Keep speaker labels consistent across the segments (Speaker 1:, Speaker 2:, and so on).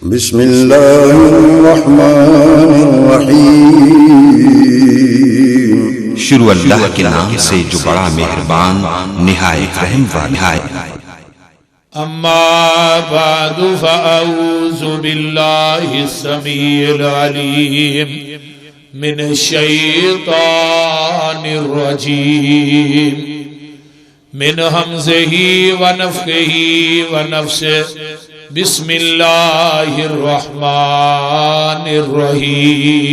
Speaker 1: بسم اللہ الرحمن الرحیم،
Speaker 2: شروع اللہ کے نام سے جو بڑا مہربان نہایت رحم والا ہے۔
Speaker 3: اما بعد فاعوذ باللہ السمیع العلیم من الشیطان الرجیم من ہمزہ ونفخہ ونفثہ، بسم اللہ الرحمن الرحیم۔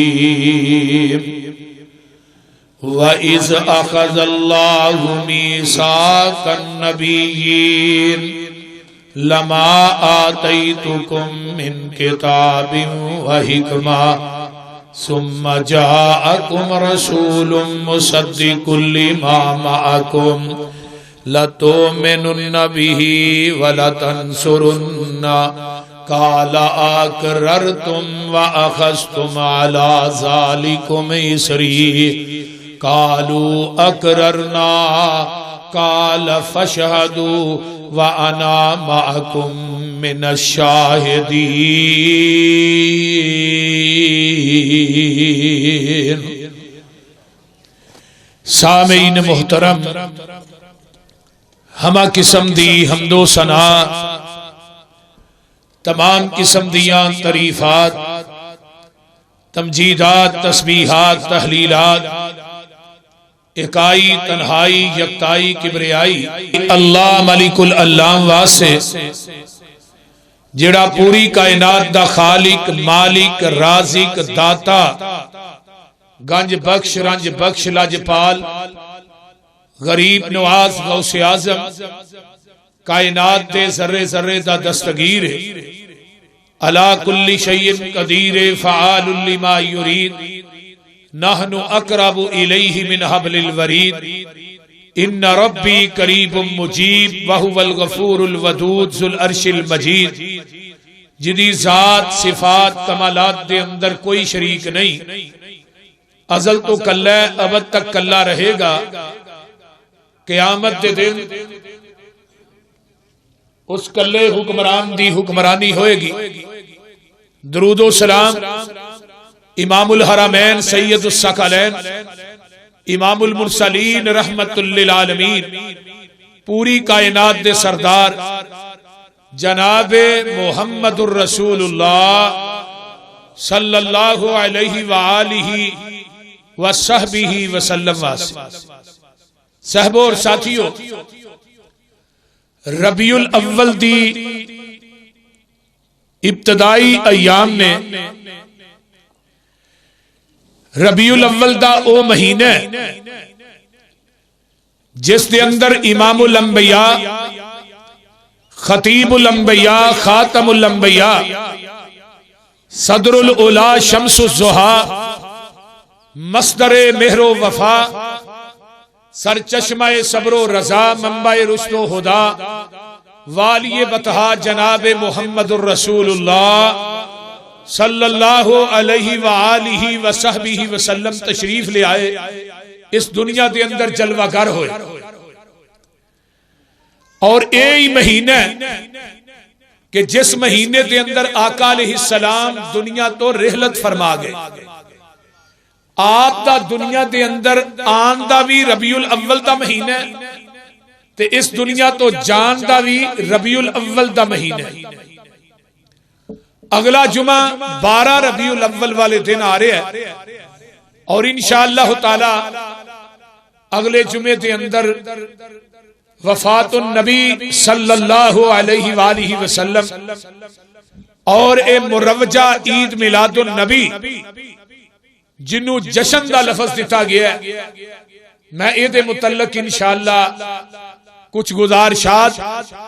Speaker 3: وَإِذْ أَخَذَ اللَّهُ مِيثَاقَ النَّبِيِّينَ لَمَا آتَيْتُكُم مِّن كِتَابٍ وَحِكْمَةٍ ثُمَّ جَاءَكُمْ رَسُولٌ مُصَدِّقٌ لِّمَا مَعَكُمْ لَتُؤْمِنُنَّ بِهِ وَلَتَنصُرُنَّهُ قَالَ أَقْرَرْتُمْ وَأَخَذْتُمْ عَلَى ذَلِكُمْ إِصْرِي قَالُوا أَقْرَرْنَا قَالَ فَاشْهَدُوا وَأَنَا مَعَكُمْ مِنَ الشَّاهِدِينَ۔ سامعین محترم، ہمہ قسم دی حمد و ثنا، تمام قسم دیاں تعریفات، تمجیدات، تسبیحات، تحلیلات، اکائی، تنہائی، یکتائی، کبریائی اللہ ملک العلام واسطے جڑا پوری کائنات دا خالق، مالک، رازق، داتا، گنج بخش، رنج بخش، لاجپال، غریب نواز، غوث اعظم، کائنات دے ذرے ذرے دا دستگیر ہے، علی کل شیء قدیر، فعال لما یرید، نحن اقرب الیہ من حبل الورید، ان ربی قریب مجیب وہو الغفور الودود ذو العرش المجید، جدی ذات، صفات، کمالات دے اندر کوئی شریک نہیں، ازل تو کلہ ہے، ابد تک کلہ رہے گا، قیامت دے دن اس کلے حکمران دی حکمرانی ہوئے گی۔ درود و سلام امام الحرمین سید الثقلین امام المرسلین رحمت للعالمین پوری کائنات دے سردار جناب محمد الرسول اللہ صلی اللہ علیہ وآلہ وصحبہ وسلم واسطے۔ صحبوں اور ساتھیوں، ربیع الاول دی ابتدائی ایام میں ربیع الاول دا او مہینہ جس دے اندر امام الانبیاء، خطیب الانبیاء، خاتم الانبیاء، صدر الاولا، شمس الضحیٰ، مصدر مہر و وفا، سرچشمہ صبر و رضا، منبع رشد و ہدا، والی بطحا جناب محمد الرسول اللہ صلی اللہ علیہ وآلہ وصحبہ وسلم تشریف لے آئے، اس دنیا دے اندر جلوہ گر ہوئے، اور ایہی مہینہ کہ جس مہینے دے اندر آقا علیہ السلام دنیا تو رحلت فرما گئے، آپ دا دنیا دے اندر آن دا بھی ربیع الاول دا مہینہ تے اس دنیا تو جان دا بھی ربیع الاول دا مہینہ۔ اگلا جمعہ 12 ربیع الاول والے دن آ رہے ہیں، اور انشاءاللہ تعالی اگلے جمعے دے اندر وفات النبی صلی اللہ علیہ وآلہ وسلم اور اے مروجہ عید میلاد النبی جنہوں جشن دا لفظ دیتا گیا ہے، میں اے دے متعلق انشاءاللہ کچھ گزارشات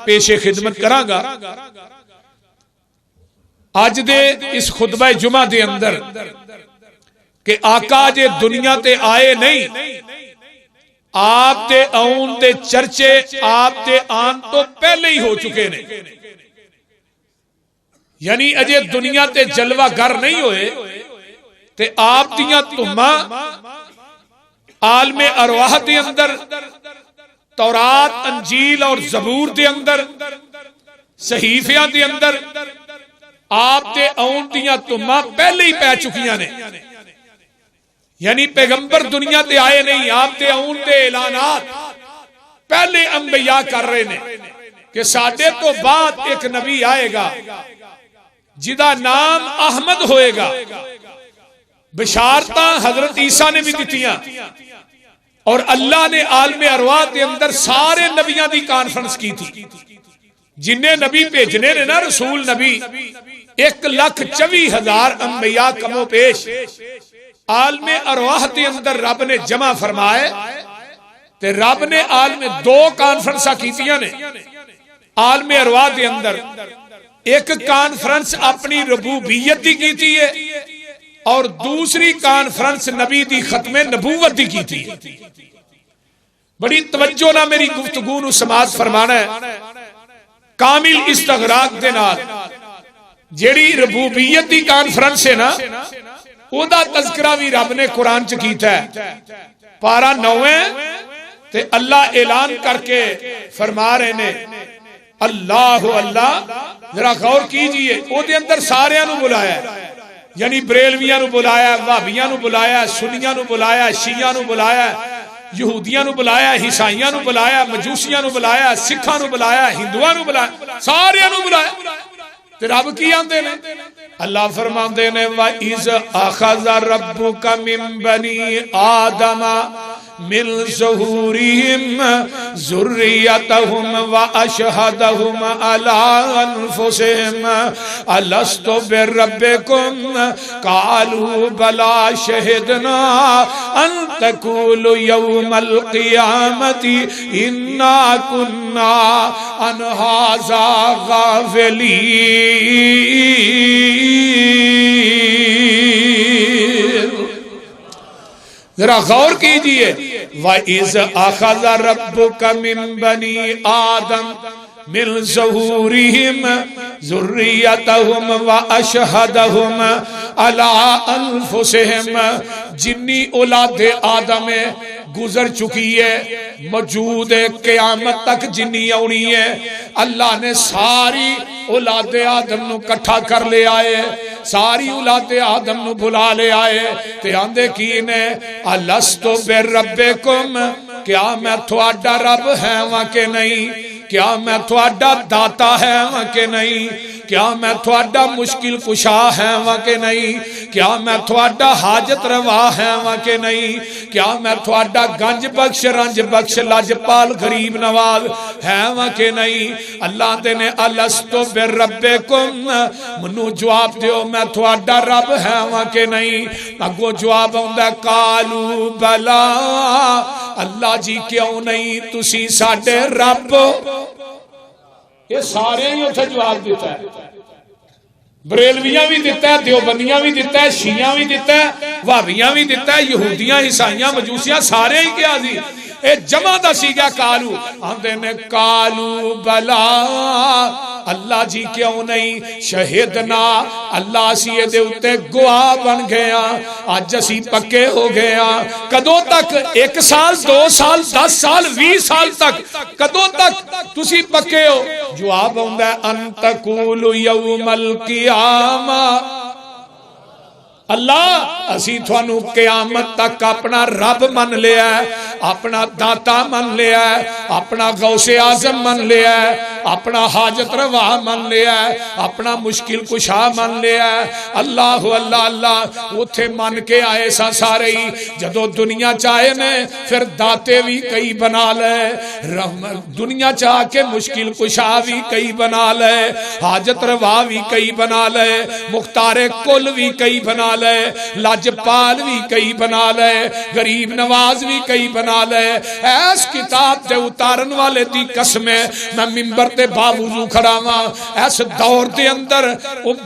Speaker 3: پیش خدمت کراں گا۔ آج دے اس خطبہ جمعہ دے اندر کہ آقا جے دنیا تے آئے نہیں، آپ تے آن تے چرچے آپ تے آن تو پہلے ہی ہو چکے نے، یعنی اجے دنیا تے جلوہ گر نہیں ہوئے تے آپ دیاں تمہ عالم ارواح دے اندر، تورات، انجیل اور زبور دے اندر، صحیفیاں دے اندر آپ دے آن دیاں تماں پہلے ہی پہ چکیاں نے، یعنی پیغمبر دنیا تے آئے نہیں، آپ دے آن دے اعلانات پہلے انبیاء کر رہے نے کہ ساڈے تو بعد ایک نبی آئے گا جدا نام احمد ہوئے گا۔ بشارتاں حضرت عیسیٰ نے بھی دتیاں، اور اللہ نے عالم ارواح کے اندر سارے نبیاں دی کانفرنس کی تھی، جنہیں نبی بھیجنے نے نا، رسول نبی 1,24,000 انبیاء کم و پیش عالم ارواح کے اندر رب نے جمع فرمائے، تے رب نے عالم 2 کانفرنساں کیتیاں نے عالم ارواح کے اندر۔ ایک کانفرنس اپنی ربوبیت دی کیتی ہے، اور دوسری کانفرنس نبی دی ختم نبوت دی کیتی ہے۔ بڑی توجہ نہ میری گفتگو نو سماعت فرمانا ہے، کامل استغراق دے نال جیڑی ربوبیت دی کانفرنس ہے نا، او دا تذکرہ بھی رب نے قرآن چ کیتا ہے۔ پارہ 9 تے اللہ اعلان کر کے فرما رہے نے اللہ اللہ، ذرا غور کیجئے، او دے اندر سارے نو بلایا ہے، یعنی بریلویاں نو بلایا، وہابیاں نو بلایا، سنیاں نو بلایا، شیعہ نو بلایا، یہودیاں نو بلایا، عیسائیاں نو بلایا، مجوسیاں نو بلایا، سکھاں نو بلایا، ہندوؤں نو بلایا، سارے نو بلایا۔ تے رب کی آندے نے؟ اللہ فرماندے نے وَإِذْ أَخَذَ رَبُّكَ مِن بَنِي آدَمَ مِن ظُهُورِهِمْ ذُرِّيَّتَهُمْ وَأَشْهَدَهُمْ عَلَىٰ أَنفُسِهِمْ أَلَسْتُ بِرَبِّكُمْ قَالُوا بَلَىٰ شَهِدْنَا أَن تَقُولُوا يَوْمَ الْقِيَامَةِ إِنَّا كُنَّا عَنْ هَٰذَا غَافِلِينَ۔ ذرا غور کیجئے، وَإِذْ أَخَذَ رَبُّكَ مِن بَنِي آدَمَ مِن ظُهُورِهِمْ ذُرِّيَّتَهُمْ وَأَشْهَدَهُمْ عَلَىٰ أَنفُسِهِمْ، جنی اولاد آدم گزر چکی ہے، موجود ہے، قیامت تک جنی آنی ہے، اللہ نے ساری اولاد آدم نو کٹھا کر لے آئے، ساری اولاد آدم نو بلا لے آئے، تے آندے کی نے الستو بربکم، کیا میں تھوڑا رب ہے وہاں کے نہیں؟ کیا میں تھوڑا داتا ہے وہاں کے نہیں؟ کیا میں تھوڑا مشکل کشا ہے وہاں کے نہیں؟ کیا میں تھوڑا حاجت روا ہے وہاں کے نہیں؟ کیا میں تھوڑا گنج بخش رنج بخش لاجپال غریب نواز ہے وہاں کے نہیں؟ اللہ دے نے الستو بربکم، منو جواب دیو میں تھوڑا رب ہے وہاں کے نہیں؟ اگو جواب ہوندا قالو بلا، اللہ جی کیوں نہیں تسی ساڈے رب؟ یہ سارے ہی اتھے جواب دیتا ہے، بریلویاں بھی دیتا ہے، دیوبندیاں بھی دیتا ہے، شیعہ بھی دیتا ہے، وہابیاں بھی دیتا ہے، یہودیاں عیسائیاں مجوسیاں سارے ہی کیا دی اے جمع دا سیگا کالو، آندے نے کالو بلا، اللہ جی کیوں نہیں؟ شہدنا، اللہ اسی دے اتے گواہ بن گیا، آج اسی پکے ہو گیا۔ کدوں تک؟ 1 سال 2 سال 10 سال 20 سال تک، کدوں تک تسی پکے ہو؟ جواب ہوندا ہے ان تقولوا یوم القیامہ، اللہ اسی تھانو قیامت تک اپنا رب من لیا ہے، اپنا داتا من لیا ہے، اپنا غوث اعظم من لیا ہے، اپنا حاجت روا من لیا ہے، اپنا مشکل کشا من لیا ہے۔ اللہ اللہ اللہ اتھے من کے آئے سا سارے ہی، جدو دنیا چاہے نے پھر داتے بھی کئی بنا لے، دنیا چاہ کے مشکل کشا بھی کئی بنا لے، حاجت روا بھی کئی بنا لے، مختار کل بھی کئی بنا لے، لاجپال بھی کئی بنا لے، غریب نواز بھی کئی بنا لے۔ ایس کتاب دے اتارن والے دی قسم ہے، میں منبر تے باوضو کھڑا ہاں، ایس دور دے اندر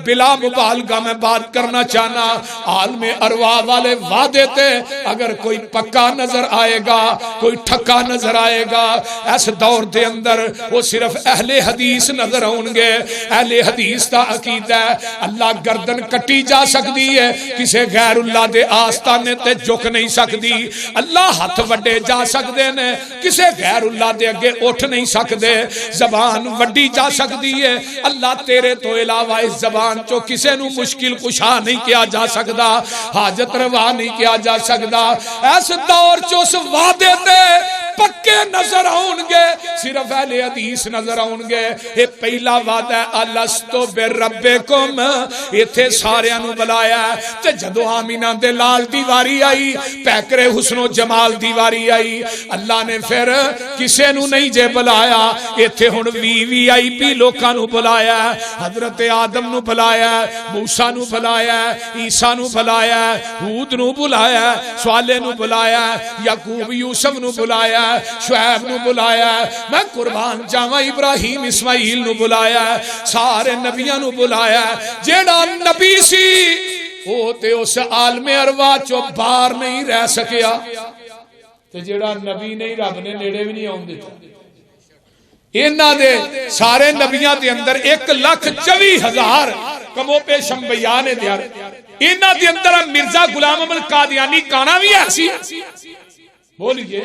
Speaker 3: بلا مبالغہ میں بات کرنا چاہنا، عالم ارواح والے وعدے تے اگر کوئی پکا نظر آئے گا، کوئی ٹھکا نظر آئے گا، ایس دور دے اندر وہ صرف اہل حدیث نظر ہوں گے۔ اہل حدیث دا عقیدہ ہے اللہ گردن کٹی جا سکتی ہے، کسے غیر اللہ دے آستانے تے جھک نہیں سکتی، اللہ ہاتھ وڈے وڈے جا سکتے ہیں، کسے غیر اللہ دے اگے اٹھ نہیں سکتے، زبان وڈی جا سکتی ہے، اللہ تیرے تو علاوہ اس زبان چو کسے نو مشکل کشا نہیں کیا جا سکتا، حاجت روا نہیں کیا جا سکتا۔ اس دور چو اس وعدے تے پکے نظر آؤں گے، صرف اہل حدیث نظر آؤں گے۔ یہ پہلا وعدہ ہے الستو بربکم، ایتھے ساریاں نو بلایا تے جدو آمینہ دے لال دی واری آئی، پیکرے حسن و جمال دی واری آئی، اللہ نے پھر کسے نو نہیں جے بلایا، ایتھے ہن وی آئی پی لوکاں نو بلایا، حضرت آدم نو بلایا، موسیٰ نو بلایا، عیسیٰ نو بلایا، ہود نو بلایا، صالح نو بلایا، یعقوب یوسف نو بلایا، شعیب نو بلایا، میں قربان جاواں ابراہیم اسماعیل نو بلایا، سارے نبیاں نو بلایا۔ جیڑا نبی سی او تے اس عالم ارواح چو باہر نہیں رہ سکیا، تے جیڑا نبی نہیں رب نے نیڑے بھی نہیں آن دیتا۔ انہاں دے سارے نبیاں دے اندر 1,24,000 کمو پیش انبیاء نے دیار، انہاں دے اندر مرزا غلام احمد قادیانی کانا بھی ایسی بولیے،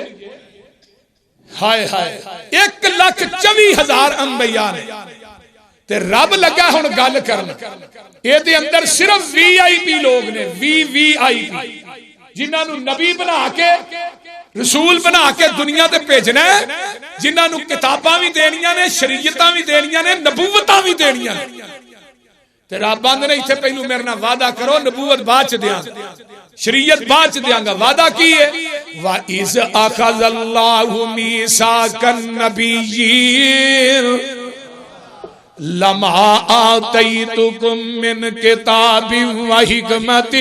Speaker 3: ہائے ہائے 1,24,000 انبیاء نے، تے رب لگا ہن گل کرنا، اے دے اندر صرف وی آئی پی لوگ نے، وی آئی پی جنہاں نو نبی بنا کے رسول بنا کے دنیا تے بھیجنا ہے، جنہاں نو کتاباں بھی دینیاں نے، شریعتاں بھی دینیاں نے، نبوتاں بھی دینیاں نے، تے رب آندے نے ایتھے پہلو میرے نال وعدہ کرو نبوت بعد چ دیاں گا، شریعت بعد چ دیاں گا۔ وعدہ کی ہے وَإِذْ أَخَذَ اللَّهُ مِيثَاقَ النَّبِيِّينَ لَمَا آتَيْتُكُم مِّن كِتَابٍ وَحِكْمَةٍ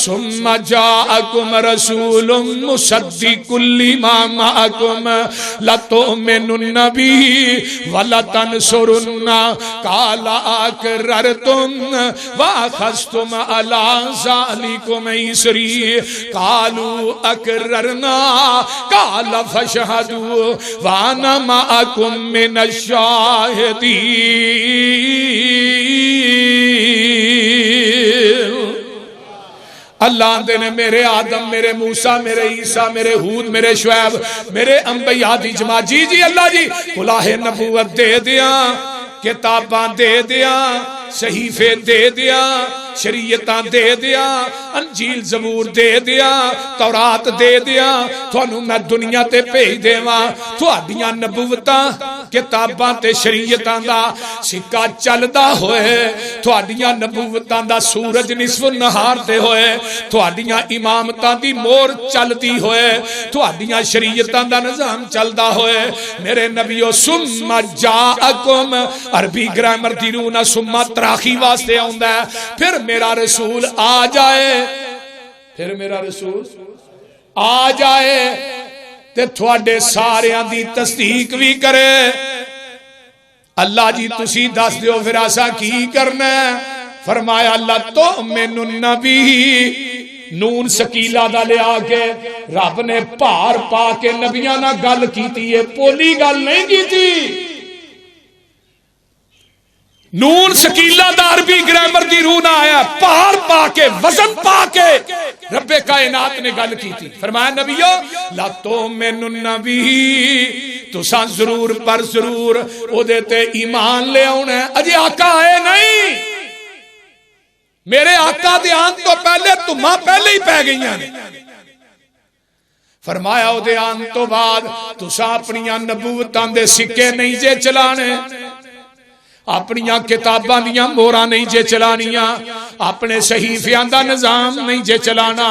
Speaker 3: ثُمَّ جَاءَكُمْ رَسُولٌ مُصَدِّقٌ لِّمَا مَعَكُمْ لَتُؤْمِنُنَّ بِهِ وَلَتَنصُرُنَّهُ قَالَ أَقْرَرْتُمْ وَأَخَذْتُمْ عَلَىٰ ذَٰلِكُمْ إِصْرِي قَالُوا أَقْرَرْنَا قَالَ فَاشْهَدُوا وَأَنَا مَعَكُمْ مِنَ الشَّاهِدِينَ۔ اللہ دے نے میرے آدم، میرے موسیٰ، میرے عیسیٰ، میرے ہود، میرے شعیب، میرے انبیاء دی جماع، جی اللہ جی کلاہ نبوت دے دیاں، کتاباں دے دیاں، صحیفے دے دیاں، شریعتاں دے دیاں، انجیل زبور دے دیاں، تورات دے دیاں، تھانوں میں دنیا تے بھیج دیواں، تہاڈیاں نبوتاں کتاباں تے شریعتاں دا سکہ چلدا ہوئے، تہاڈیاں نبوتاں دا سورج نصف نہار تے ہوئے، تہاڈیاں امامتاں دی مور چلدی ہوئے، تہاڈیاں شریعتاں دا نظام چلدا ہوئے، میرے نبیو ثم جاءکم، عربی گرامر دی رونا ثم تراخی واسطے آوندا ہے، پھر میرا رسول آ جائے، پھر میرا رسول آ جائے تے تھوڑے ساریاں دی تصدیق بھی کرے۔ اللہ جی تسی دس دیو پھر ایسا کی کرنا ہے؟ فرمایا اللہ تؤمنن بہ، نون سکیلا دا لے آکے رب نے پار پا کے نبیاں نہ گل کیتی ہے، پولی گل نہیں کیتی، نون سکیلا دا عربی گرامر دی روح نہ آیا، پہاڑ پا کے وزن پا کے رب کائنات نے گل کی تھی۔ فرمایا نبیو لا تؤمنن بہ، تساں ضرور پر ضرور او دیتے ایمان لے آنا ہے، اجے آقا آئے نہیں، میرے آقا دے آن تو پہلے تمہاں پہلے ہی پہ گئی ہیں۔ فرمایا او دے آن تو بعد تساں اپنیاں نبوتاں دے سکے نہیں جے چلانے، اپنیاں کتاباں دیاں مورا نہیں جے چلانیاں، اپنے صحیفیاں دا نظام نہیں جے چلانا،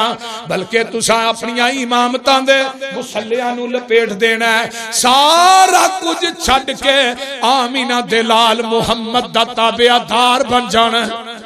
Speaker 3: بلکہ تساں اپنیاں امامتاں دے مسلیاں نو لپیٹ دینا ہے، سارا کچھ چھڈ کے آمینہ دے لال محمد دا تابعہ دار بن جانا ہے۔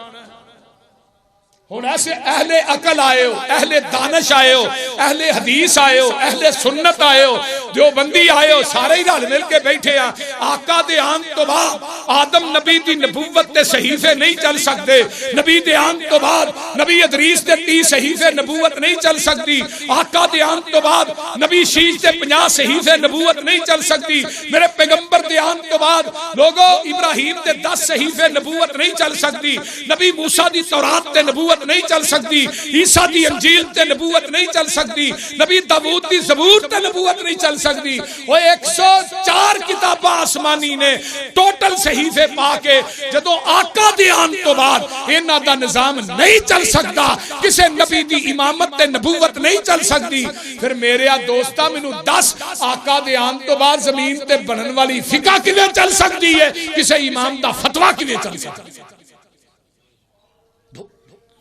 Speaker 3: ہن ایسے اہل عقل آئے ہو، اہل دانش آئے ہو، اہل حدیث آئے ہو، اہل سنت آئے ہو، دیوبندی آئے ہو، سارے ہی رل مل کے بیٹھے ہیں۔ آقا دے آن تو بعد آدم نبی دی نبوت تے صحیفے نہیں چل سکتے، نبی دے آن تو بعد نبی ادریس تے 30 صحیفے نبوت نہیں چل سکتی، آقا دے آن تو بعد نبی شیش تے 50 صحیفے نبوت نہیں چل سکتی۔ میرے پیغمبر دے آن تو بعد لوگوں ابراہیم دے 10 صحیفے نبوت نہیں چل سکتی، نبی موسیٰ دی تورات تے نبوت نہیں چل سکتی، عیسیٰ دی انجیل تے نبوت نہیں چل سکتی، نبی داؤد دی زبور تے نبوت نہیں چل سکتی۔ وہ 104 کتاباں آسمانی نے ٹوٹل صحیفے پا کے جدوں آقا دے آن تو بعد انہاں دا نظام نہیں چل سکتا، کسے نبی دی امامت تے نبوت نہیں چل سکتی، پھر میرے دوستا مینوں 10 آقا دے آن تو بعد زمین تے بنن والی فقہ کیویں چل سکتی ہے، کسے امام دا فتویٰ کیویں چل سکتا ہے؟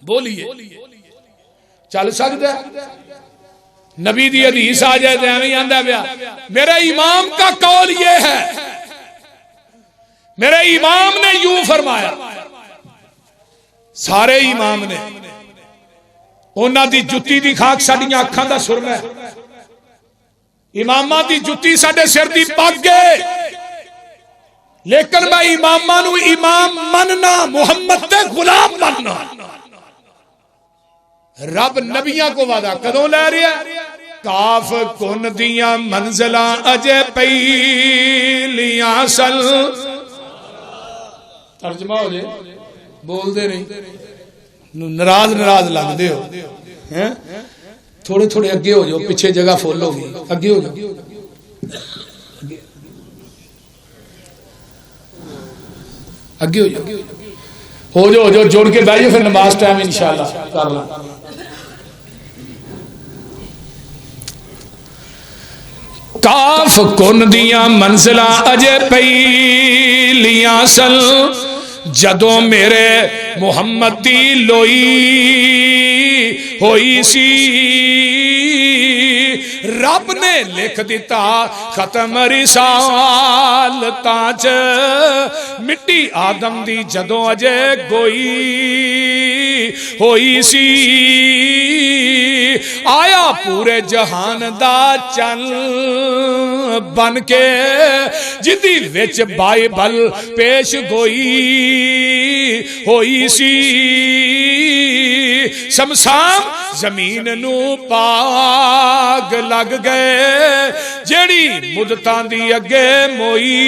Speaker 3: بولیے چل سکتا ہے؟ نبی دی حدیث آ جائے تو ایویں آندا پیا میرے امام کا قول یہ ہے، میرے امام نے یوں فرمایا، سارے امام نے انہاں دی جُتی دی خاک ساڈیاں اکھاں دا سرما ہے، اماماں دی جُتی ساڈے سر دی پگ ہے، لیکن میں اماماں نو امام مننا، محمد دے غلام مننا۔ رب نبیاں کو وعدہ کدوں لے رہا ہے؟ کاف کن دیاں منزلاں اجے پہلیاں سل، ترجمہ ہو جائے، بول دے نہیں، ناراض لگ دے ہو، تھوڑے تھوڑے اگے ہو جاؤ، پیچھے جگہ فل ہو گئی، اگے ہو جاؤ، اگے ہو جاؤ، جوڑ کے بیٹھو، پھر نماز ٹائم انشاءاللہ کر لیں۔ کاف کن دیاں منزلاں اجے پہلیاں سل، جدوں میرے محمد دی لوئی ہوئی سی، رب نے لکھ دیتا ختم رسالتاں چ، مٹی آدم دی جدوں اجے گوئی ہوئی سی، آیا پورے جہان دا چن بن کے، جدی وچ بائبل پیش گوئی ہوئی سی، شمشان زمین نو پاگ لگ گئے، جیڑی مدتاں دی اگے موئی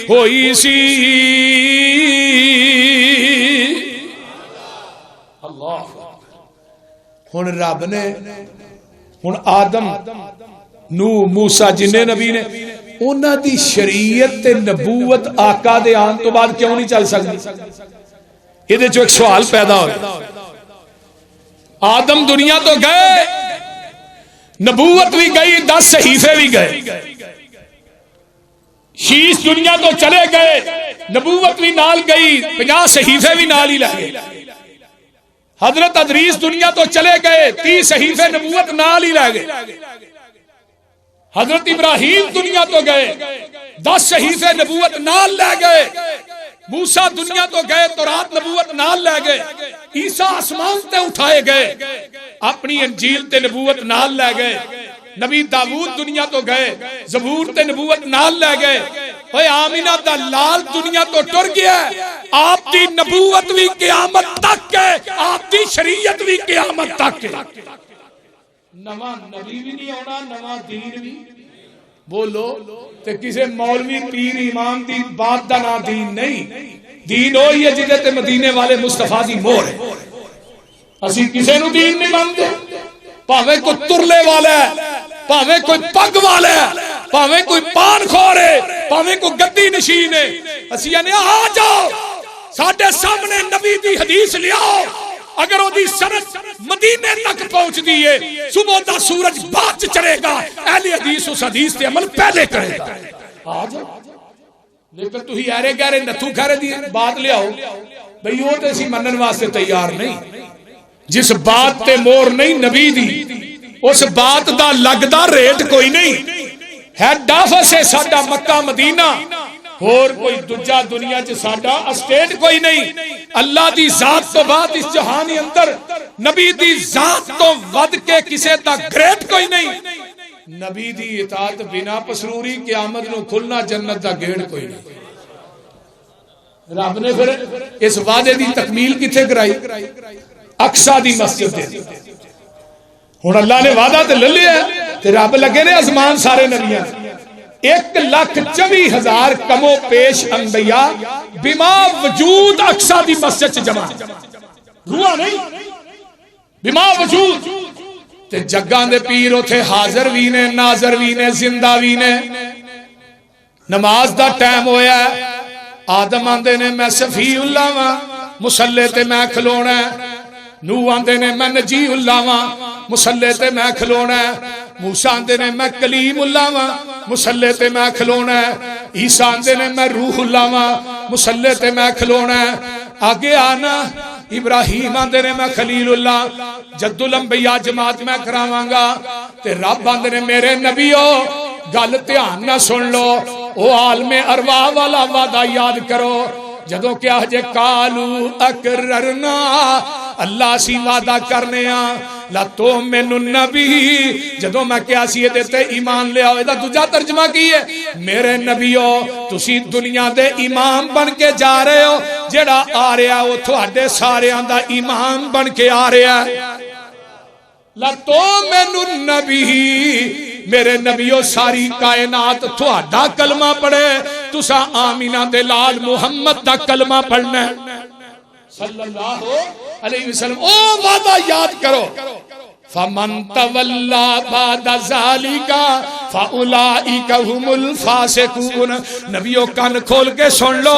Speaker 3: ہوئی سی۔ اللہ ہن رب نے ہن آدم نو موسیٰ جنہیں نبی نے انہاں دی شریعت تے نبوت آقا دے آن تو بعد کیوں نہیں چل سکتی؟ یہ جو ایک سوال پیدا ہو، آدم دنیا تو گئے، نبوت بھی گئی، 10 صحیفے بھی گئے، شیش دنیا تو چلے گئے، نبوت بھی نال گئی، 50 صحیفے بھی نال ہی لگے، حضرت ادریس دنیا تو چلے گئے، 30 صحیفے نبوت نال ہی لگے، حضرت ابراہیم دنیا تو گئے، 10 صحیفے نبوت نال لے گئے، موسیٰ دنیا تو گئے، تورات نبوت نال لے گئے، عیسیٰ آسمان تے اٹھائے گئے، اپنی انجیل تے نبوت نال لے گئے، نبی داؤد دنیا تو گئے، زبور تے نبوت نال لے گئے، اوے آمینہ دا لال دنیا تو ٹر گیا ہے، آپ دی نبوت بھی قیامت تک ہے، آپ دی شریعت بھی قیامت تک ہے، نواں نبی بھی نہیں ہونا، نواں دین بھی بولو تے کسے مولوی پیر امام دی بات دا نا دین نہیں، دین ہوئی ہے جدے تے مدینے والے مصطفیٰ دی مور ہے، اسی کسے نو دین نہیں مانتے، پاوے کوئی ترلے والا ہے، پاوے کوئی پگ والا ہے، پاوے کوئی پان خور ہے، پاوے کوئی گدی نشین ہے، اسی یعنی آ جاؤ ساڈے سامنے نبی دی حدیث لیاؤ، اگر وہ دی سند مدینے تک پہنچ دیئے، صبح دا سورج بعد چڑھے گا، اہل حدیث اس حدیث تے عمل پہلے کرے گا، آ جاؤ، لیکن تو ہی ایرے گہرے نتھو کھارے دی بات لے آؤ، بھئی وہ تے سی منن واسطے تیار نہیں، جس بات تے مور نہیں نبی دی، اس بات دا لگدا ریٹ کوئی نہیں، ہیڈ آفس ہے ساڈا مکہ مدینہ، اور کوئی دجا دنیا چ ساڈا اسٹیٹ کوئی نہیں، اللہ دی ذات تو بعد اس جہانی اندر نبی دی ذات تو ود کے کسے دا گریٹ کوئی نہیں، نبی دی اطاعت بنا پسروری قیامت نو کھلنا جنت دا گیڑ کوئی نہیں۔ رب نے پھر اس وعدے دی تکمیل کتھے کرائی؟ اقصا دی مسجد دے ہن اللہ نے وعدہ تے لے لیا تے رب لگے نے آسمان سارے نبیاں 1,24,000 کم و پیش انبیاء بما وجود اقصا دی مسجد جمع روح نہیں بما وجود تے جگاں دے پیر اتھے حاضر بھی نے ناظر بھی نے زندہ بھی نے نماز دا ٹائم ہویا ہے آدم آندے نے میں صفی اللہ واں مسلے تے میں کھلونا ہے نوح آندے نے میں نجی اللہ واں مسلے تے میں کھلونا ہے موسیٰ آندے نے میں کلیم اللہ واں مسلے تے میں کھلونا ہے عیسیٰ آندے نے میں روح اللہ واں مسلے تے میں کھلونا ہے آگے آنا ابراہیم آندے نے میں خلیل اللہ جد الانبیاء جماعت میں کراواں گا تے رب آندے نے میرے نبیو گل دھیان نہ سن لو او عالم ارواح والا وعدہ یاد کرو جدوں کیا جے کالو اقررنا اللہ سی وعدہ کرنے لا تو مینو نبی جدوں میں کیا سی دیتے ایمان لے آؤ دا دوجا ترجمہ کی ہے میرے نبیو تسی دنیا دے امام بن کے جا رہے ہو جڑا آ رہا وہ تھوڑے سارے دا امام بن کے آ رہا ہے لا تو مینو نبی میرے نبیو ساری کائنات تھوڑا کلمہ پڑھے تسا آمینہ دے لال محمد دا کلمہ پڑھنا صلی اللہ علیہ وسلم او وعدہ یاد کرو فمن تولا بعد ذالک فاولئک هم الفاسقون نبیوں کان کھول کے سن لو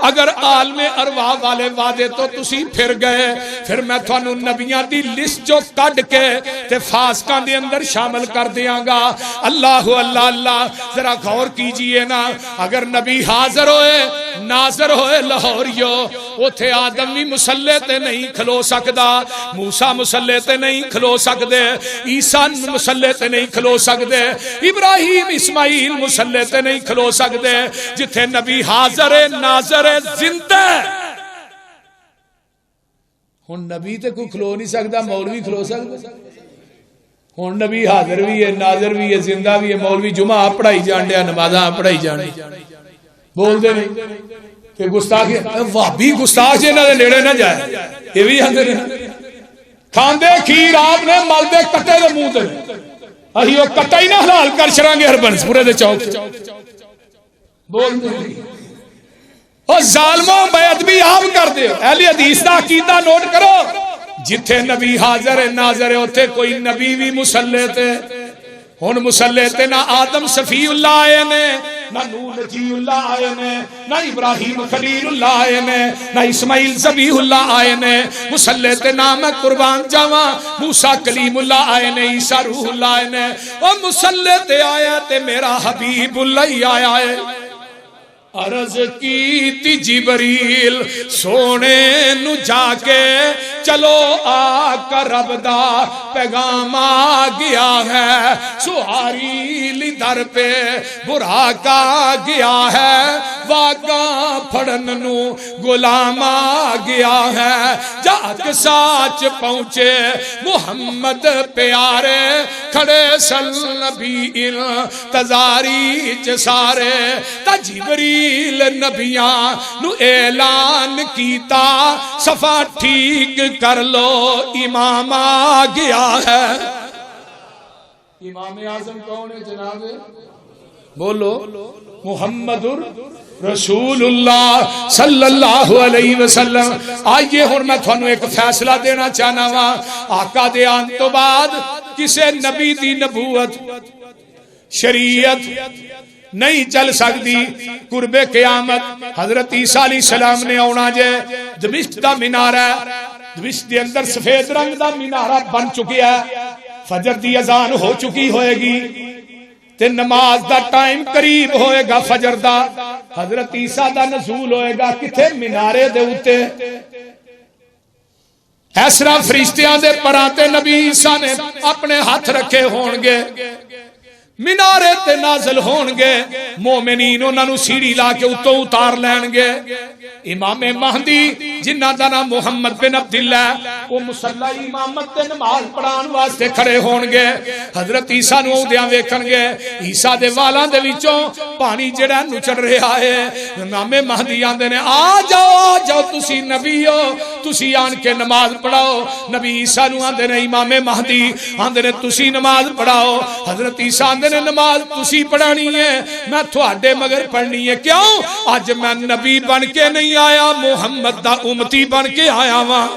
Speaker 3: اگر عالم ارواح والے وعدے تو تسی پھر گئے پھر میں تھانوں نبیاں دی لسٹ جو کڈ کے تے فاسقاں دے اندر شامل کر دیاں گا اللہ اللہ اللہ ذرا غور کیجئے نا اگر نبی حاضر ہوئے ناظر ہوئے لاہوریو اوتھے آدم بھی مسلے تے نہیں کھلو سکدا موسیٰ مسلے تے نہیں کھلو سکدے عیسیٰ مسلے تے نہیں کھلو سکدے ابراہیم اسماعیل مسلے تے نہیں کھلو سکدے جتھے نبی حاضر ناظر زندہ ہن نبی تے کوئی کھلو نہیں سکدا مولوی کھلو سکدا ہن نبی حاضر بھی ہے ناظر بھی ہے زندہ بھی ہے مولوی جمعہ پڑھائی جان دیا نمازاں پڑھائی جان بول دے نہیں کہ گستاخ وہابی گستاخ جے نہ نیڑے نہ جائے یہ بھی آندے نے کھاندے کھیر آپ نے مل دے کٹے دے منہ تے اہی او کٹا ہی نہ حلال کر چھڑاں گے ہربنس پورے دے چوک بول دے او ظالموں بے ادبی آپ کر دے اہل حدیث دا عقیدہ نوٹ کرو جتھے نبی حاضر ناظر اوتھے کوئی نبی بھی مسلے تے ہن مسلے تے نہ آدم صفی اللہ آئے نے نہ نوح نجی اللہ آئے نے نہ ابراہیم خلیل اللہ آئے نے نہ اسماعیل ذبیح اللہ آئے نے مسلے تے نہ میں قربان جاواں موسیٰ کلیم اللہ آئے نے عیسیٰ روح اللہ آئے نے او مسلے تے آیا تے میرا حبیب اللہ آیا ہے عرض کی تی جبریل سونے نو جا کے چلو آقا رب دا پیغام آ گیا ہے سہاری در پہ برا کا گیا ہے واقعہ پھڑن نو غلام آ گیا ہے جاک ساچ پہنچے محمد پیارے کھڑے سل نبی انتظاری چسارے تا جبریل نبیاں نو اعلان کیتا صفا ٹھیک کر لو امام آ گیا ہے امام اعظم کون ہے جناب بولو محمد رسول اللہ صلی اللہ علیہ وسلم آئیے اور میں تھانوں ایک فیصلہ دینا چاہنا وا آقا دے آن تو بعد کسے نبی دی نبوت شریعت نہیں چل سکتی قرب قیامت حضرت عیسیٰ علیہ السلام نے آنا جے دمشق دا منارہ دمشق دے اندر سفید رنگ دا منارہ بن چکی ہے فجر دی اذان ہو چکی ہوئے گی تے نماز دا ٹائم قریب ہوئے گا فجر دا حضرت عیسیٰ دا نزول ہوئے گا کتھے منارے دے اتے ایسرا فرشتیاں دے پراتے نبی عیسیٰ نے اپنے ہاتھ رکھے ہونگے منارے تے نازل ہونگے مومنین انہاں نو سیڑھی لا کے اتوں اتار لین گے امام مہدی جنہاں دا نام محمد بن عبداللہ وہ مصلی امامت تے نماز پڑھان واسطے کھڑے ہون گے حضرت عیسیٰ نو دیاں ویکھن گے عیسیٰ دے والاں دے وچوں پانی جڑا نچڑ رہا ہے امام مہدی آندے نے آ جاؤ تسی نبی ہو تسی آن کے نماز پڑھاؤ نبی عیسیٰ نو آندے نے امام مہدی آندے نے تسی نماز پڑھاؤ حضرت عیسیٰ آندے نے نماز تسی پڑھانی ہے میں تھوڑے مگر پڑھنی ہے کیوں آج میں نبی بن کے نہیں آیا محمد دا امتی بن کے آیا ہاں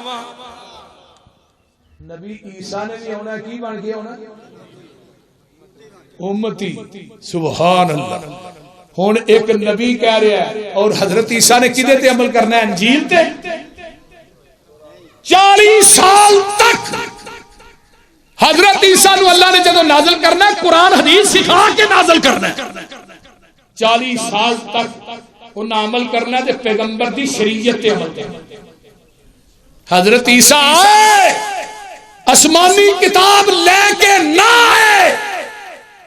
Speaker 3: نبی عیسیٰ نے بھی ہونا کی بن کے ہونا امتی سبحان اللہ ہون ایک نبی کہہ رہا ہے اور حضرت عیسیٰ نے کدے تے عمل کرنا ہے انجیل تے 40 سال تک حضرت عیسیٰ نو اللہ نے جدو نازل کرنا ہے قرآن حدیث سکھا کے نازل کرنا ہے 40 سال تک انہاں عمل کرنا ہے تے پیغمبر دی شریعت تے عمل کرنا حضرت عیسیٰ آئے آسمانی کتاب لے کے نہ آئے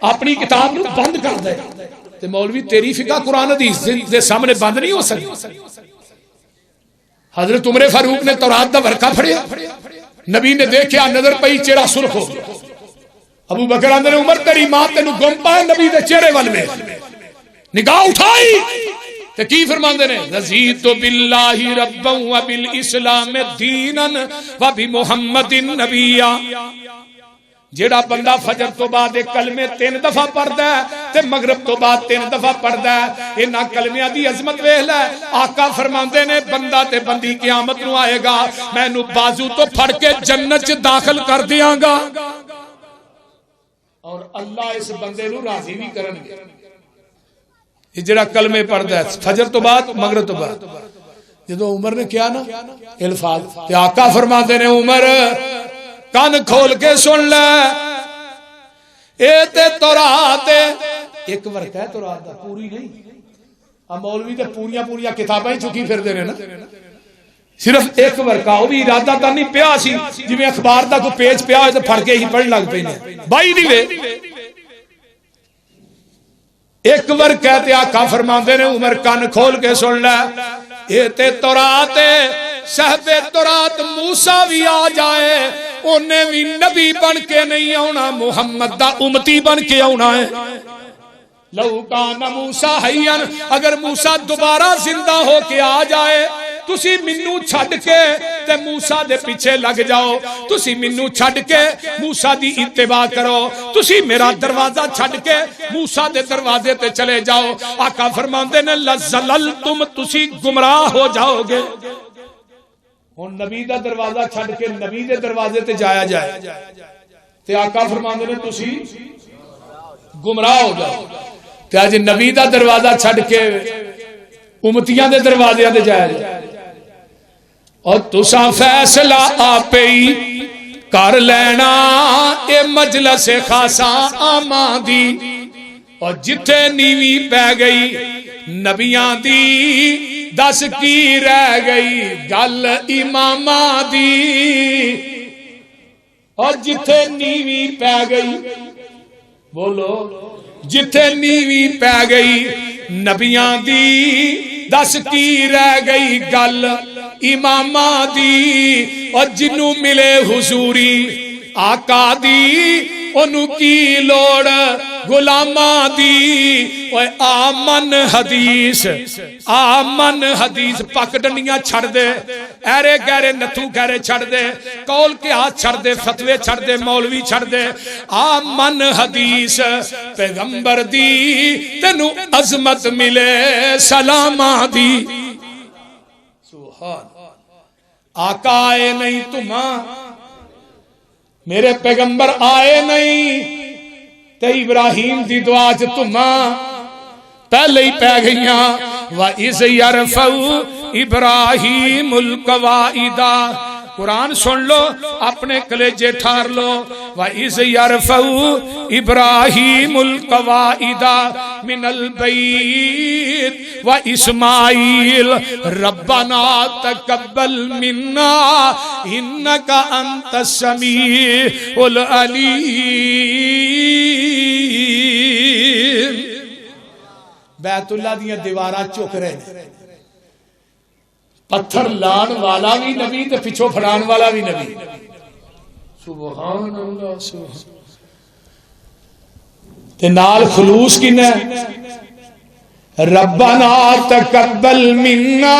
Speaker 3: اپنی کتاب نو بند کر دے تے مولوی تیری فقہ قرآن حدیث دے سامنے بند نہیں ہو سکتی حضرت عمر فاروق نے تورات دا ورقہ پڑھیا نبی نے دیکھیا نظر پئی چہرہ سرخ ہو ابو بکر آندے نے عمر تیری ماں تینو گم پائے نبی دے چہرے ول میں نگاہ اٹھائی تے کی فرماندے نے رضیت باللہ ربا و بالاسلام دینا و بمحمد نبیا جیڑا بندہ فجر تو بعد کلمے 3 دفعہ پڑھدا ہے تے مغرب تو بعد 3 دفعہ پڑھدا ہے انہاں کلمیاں دی عظمت ویکھ لے آقا فرماندے نے بندہ تے بندی قیامت نو آئے گا میں نو بازو تو پھڑ کے جنت چ داخل کر دیاں گا اور اللہ اس بندے نو راضی بھی کرن گے یہ جڑا کلمے پڑھدا ہے فجر تو بعد مغرب تو بعد جدوں عمر نے کیا نا الفاظ تے آقا فرماندے نے عمر کان کھول کے سن لے اے تے تورات ایک ورقہ ہے تورات دا پوری نہیں مولوی تے پوریاں کتاباں ہی چکی پھر دے نے نا صرف ایک ورقہ وہ بھی ارادہ تا نہیں پیا سی جویں اخبار دا کوئی پیج پیا تے پھڑ کے ہی پڑھ لگ پے نے بائی دی وے ایک ورقہ تے آقا فرماندے نے عمر کان کھول کے سن لے اے تے تورات صاحب تورات موسیٰ بھی آ جائے انہیں بھی نبی بن کے نہیں آنا محمد دا امتی بن کے آنا ہے لو کان موسیٰ حیّن اگر موسیٰ دوبارہ زندہ ہو کے آ جائے تسی منو چھڑ کے تے موسیٰ دے پیچھے لگ جاؤ تسی منو چھڑ کے موسیٰ دی اتباع کرو تسی میرا دروازہ چھڑ کے موسیٰ دے دروازے تے چلے جاؤ آقا فرماندے نے لزللتم تسی گمراہ ہو جاؤ گے ہن نبی دا دروازہ چھڑ کے نبی دے دروازے تے جایا جائے تے آقا فرماندے نے تسی گمراہ ہو جاؤ تے اج نبی دا دروازہ چھڑ کے امتیاں دے دروازے تے جایا جائے اور تساں فیصلہ آپے ہی کر لینا اے مجلس خاصا آمادی اور جتھے نیوی پہ گئی نبیاں دی دس کی رہ گئی گل امامہ دی اور جتھے نیوی پہ گئی بولو جتھے نیوی پہ گئی نبیاں دی دس کی رہ گئی گل امامہ دی اور جنوں ملے حضوری آقا دی انہوں کی لوڑ غلامہ دی آمن حدیث پک ڈنیاں چھڑ دے ایرے گہرے نتھو گہرے چھڑ دے قول کے ہاتھ چھڑ دے فتوے چھڑ دے مولوی چھڑ دے آمن حدیث پیغمبر دی تینو عظمت ملے سلامہ دی سبحان آقا آئے نہیں تمہاں میرے پیغمبر آئے نہیں تے ابراہیم دی دعا چ تمہاں پہلے ہی پہ گئیاں وَإِذْ يَرْفَعُ إِبْرَاهِيمُ الْقَوَاعِدَ قرآن سن لو اپنے کلیجے ٹھار لو وَإِذْ يَرْفَعُ إِبْرَاهِيمُ الْقَوَاعِدَ مِنَ الْبَيْتِ وَإِسْمَاعِيلُ رَبَّنَا تَقَبَّلْ مِنَّا إِنَّكَ أَنْتَ السَّمِيعُ الْعَلِيمُ بیت اللہ دیاں دیواراں چک رہے پتھر لان والا بھی نبی تے پچھو پھڑان والا بھی نبی. سبحان اللہ. تے نال خلوص کنا ربنا تقبل منا.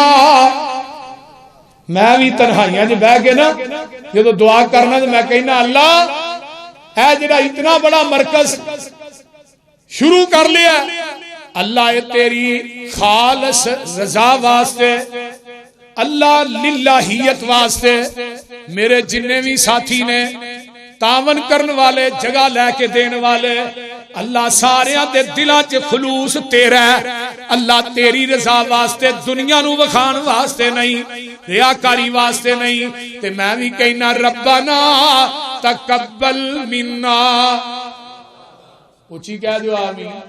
Speaker 3: میں بھی تنہائیاں جو بہ کے نا جب دعا کرنا تو میں کہنا اللہ اے جڑا اتنا بڑا مرکز شروع کر لیا اللہ یہ تیری خالص رضا واسطے اللہ للہیت واسطے میرے جننے بھی ساتھی نے تعاون کرن والے جگہ لے کے دین والے اللہ سارے دے دلاں چ خلوص تیرا ہے اللہ تیری رضا واسطے دنیا نو وکھان واسطے نہیں ریاکاری واسطے نہیں. تے میں بھی کہنا ربنا تقبل منا. اونچی کہہ دیو آمین.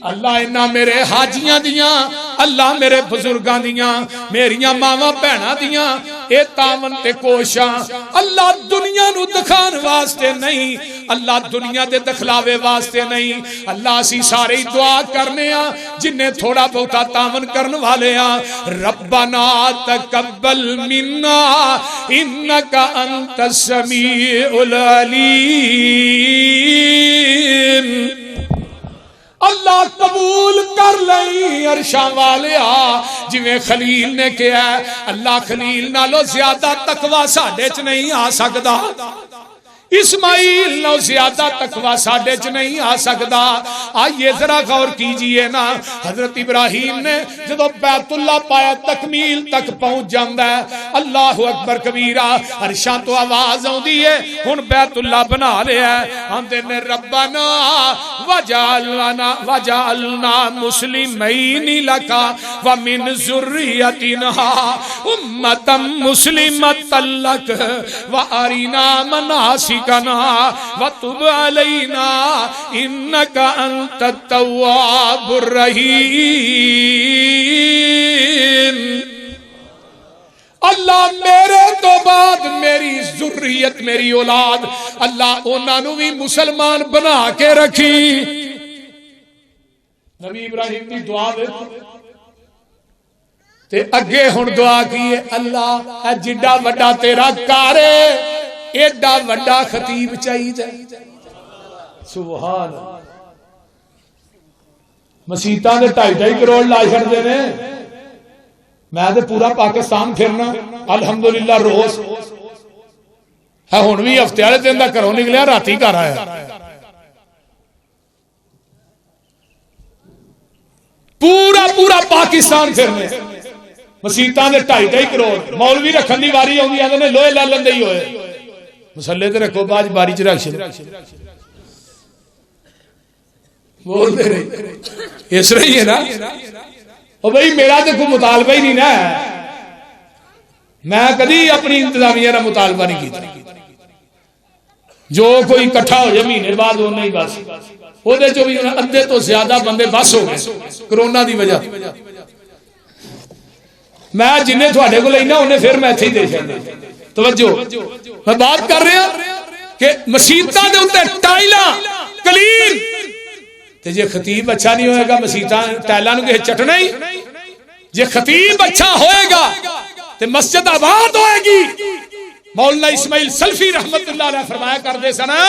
Speaker 3: اللہ انہاں میرے حاجیاں دیاں اللہ میرے بزرگاں دیاں میریاں ماواں بہناں دیاں اے تعاون تے کوشاں اللہ دنیا نو دکھان واسطے نہیں اللہ دنیا دے دکھلاوے واسطے نہیں اللہ اسی سارے دعا کرنے ہاں جنہیں تھوڑا بہتا تعاون کرن والے ہاں ربنا تقبل منا انکا انت السمیع العلیم. اللہ قبول کر لئی عرشاں والیا جویں خلیل نے کہا اللہ خلیل نالو زیادہ تقوی ساڈے چ نہیں آ سکدا اسماعیل نو زیادہ تقوی ساڈے چ نہیں آ سکدا. آئیے ذرا غور کیجئے نا حضرت ابراہیم نے جدو بیت اللہ پایا تکمیل تک پہنچ جاندا ہے اللہ اکبر کبیرہ عرشاں تو آواز آوندی ہے ہن بیت اللہ بنا لیا ہے آندے نے ربنا وجعلنا مسلمین لک ومن ذریتنا امة مسلمة لک وارنا مناسک وتب علینا انکا انت التواب الرحیم. اللہ میرے تو بعد میری ذریت میری اولاد اللہ انہاں نو بھی مسلمان بنا کے رکھی. نبی ابراہیم کی دعا دیکھو تے اگے ہن دعا کی ہے اللہ اے جڈا وڈا تیرا کار ہے ایڈا وڈا خطیب چاہیے. سبحان مسیتاں دے 2.5 کروڑ لا چھڑدے نے میں تے پورا پاکستان پھرنا الحمدللہ روز ہے ہن بھی ہفتے والے دن دا گھروں نکلیا راتی گھر آیا پورا پاکستان پھرنے مسیتاں دے 2.5 کروڑ مولوی رکھن دی واری آوندی آندے نے لوہے لالن دے ہی ہوئے مسلے تے رکھو باج باری چ رکھ چھڑ بولتے رہے اس طرح ہی ہے نا او بھائی میرا تے کوئی مطالبہ ہی نہیں نا میں کبھی اپنی انتظامیہ کا مطالبہ نہیں کیتا جو کوئی اکٹھا ہو جائے مہینے بعد وہ نہیں بس وہ دے جو بھی ادھے تو زیادہ بندے بس ہو گئے کرونا دی وجہ میں جنہیں تھوڑے کو لینا انہیں پھر میں تھے ہی دے چھڑ توجہ میں بات کر رہا کہ مسیتاں دے اتے ٹائلاں کلین تے جے خطیب اچھا نہیں ہوئے گا مسیتاں ٹائلاں نو کہ چٹنا ہی جے خطیب اچھا ہوئے گا تے مسجد آباد ہوئے گی. مولانا اسماعیل سلفی رحمت اللہ علیہ فرمایا کر دے سنا